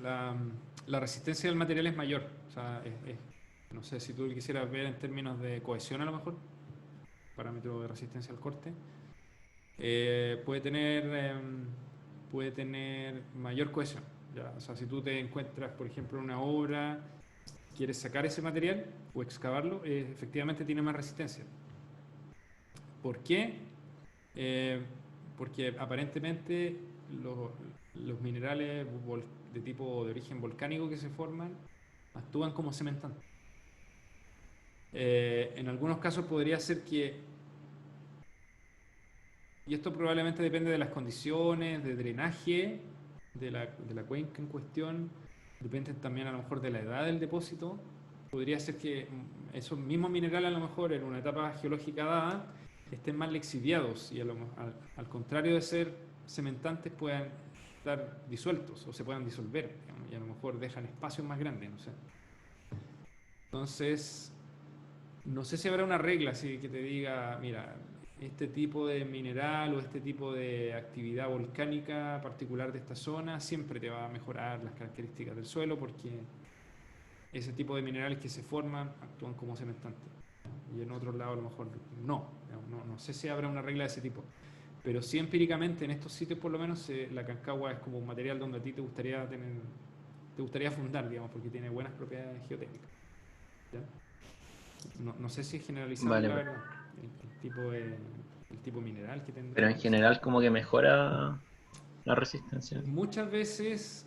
La resistencia del material es mayor. O sea, no sé si tú quisieras ver en términos de cohesión a lo mejor, parámetro de resistencia al corte. Puede tener mayor cohesión. ¿Ya? O sea, si tú te encuentras, por ejemplo, en una obra, quieres sacar ese material o excavarlo, efectivamente tiene más resistencia. ¿Por qué? Porque aparentemente los minerales de tipo de origen volcánico que se forman actúan como cementantes. En algunos casos podría ser que, y esto probablemente depende de las condiciones de drenaje de la cuenca en cuestión, depende también a lo mejor de la edad del depósito, podría ser que esos mismos minerales a lo mejor en una etapa geológica dada estén más lixiviados y al contrario de ser cementantes puedan estar disueltos o se puedan disolver, digamos, y a lo mejor dejan espacios más grandes, no sé. Entonces, no sé si habrá una regla así que te diga, mira, este tipo de mineral o este tipo de actividad volcánica particular de esta zona siempre te va a mejorar las características del suelo porque ese tipo de minerales que se forman actúan como cementantes. Y en otros lados a lo mejor no. No sé si habrá una regla de ese tipo. Pero sí empíricamente en estos sitios por lo menos la cancagua es como un material donde a ti te gustaría fundar, digamos, porque tiene buenas propiedades geotécnicas. ¿Ya? No sé si es generalizable Vale, la verdad el tipo mineral que pero tendrá. en general como que mejora la resistencia. Muchas veces,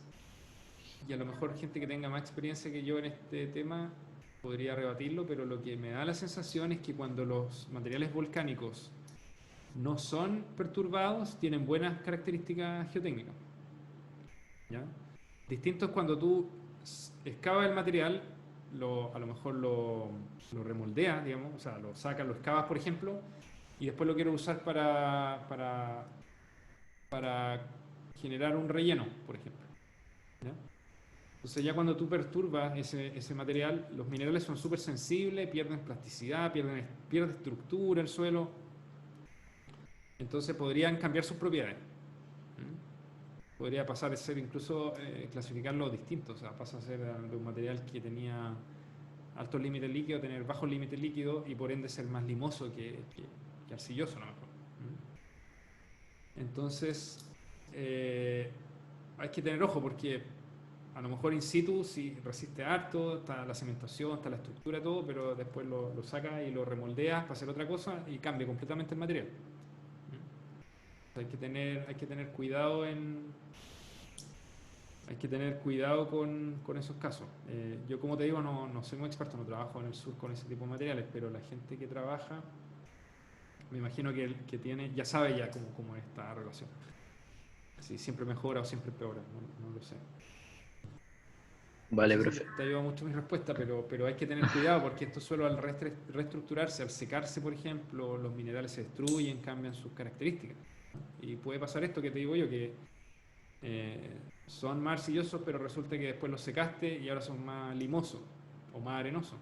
y a lo mejor gente que tenga más experiencia que yo en este tema podría rebatirlo, pero lo que me da la sensación es que cuando los materiales volcánicos no son perturbados, tienen buenas características geotécnicas. ¿Ya? Distinto es cuando tú excavas el material, a lo mejor lo remoldeas, digamos, o sea, lo sacas, lo excavas, por ejemplo, y después lo quieres usar para generar un relleno, por ejemplo. ¿Ya? Entonces ya cuando tú perturbas ese material, los minerales son súper sensibles, pierden plasticidad, pierde estructura el suelo, entonces podrían cambiar sus propiedades. Podría pasar a ser incluso clasificarlo distinto, o sea, pasa a ser de un material que tenía altos límites líquidos, tener bajos límites líquidos y por ende ser más limoso que arcilloso a lo mejor. Entonces, hay que tener ojo porque a lo mejor in situ sí resiste harto, está la cementación, está la estructura, todo, pero después lo sacas y lo remoldeas para hacer otra cosa y cambia completamente el material. Hay que tener cuidado con esos casos. Yo, como te digo, no soy muy experto, no trabajo en el sur con ese tipo de materiales, pero la gente que trabaja, me imagino que tiene, ya sabe ya cómo es esta relación. Si siempre mejora o siempre empeora, no lo sé. No Vale, sé si profe. te ayuda mucho mi respuesta, pero hay que tener cuidado porque estos suelos al reestructurarse, al secarse, por ejemplo, los minerales se destruyen, cambian sus características. Y puede pasar esto que te digo yo, que son más arcillosos, pero resulta que después los secaste y ahora son más limosos o más arenosos.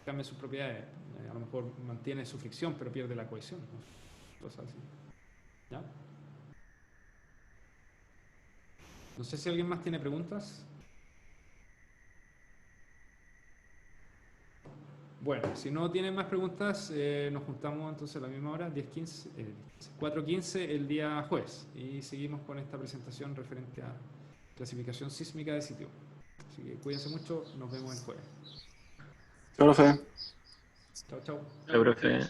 Cambian sus propiedades. A lo mejor mantiene su fricción, pero pierde la cohesión, ¿no? Cosas así. ¿Ya? No sé si alguien más tiene preguntas. Bueno, si no tienen más preguntas, nos juntamos entonces a la misma hora, 4:15 el día jueves. Y seguimos con esta presentación referente a clasificación sísmica de sitio. Así que cuídense mucho, nos vemos el jueves. Profe. Chao, chao. Vale, profe.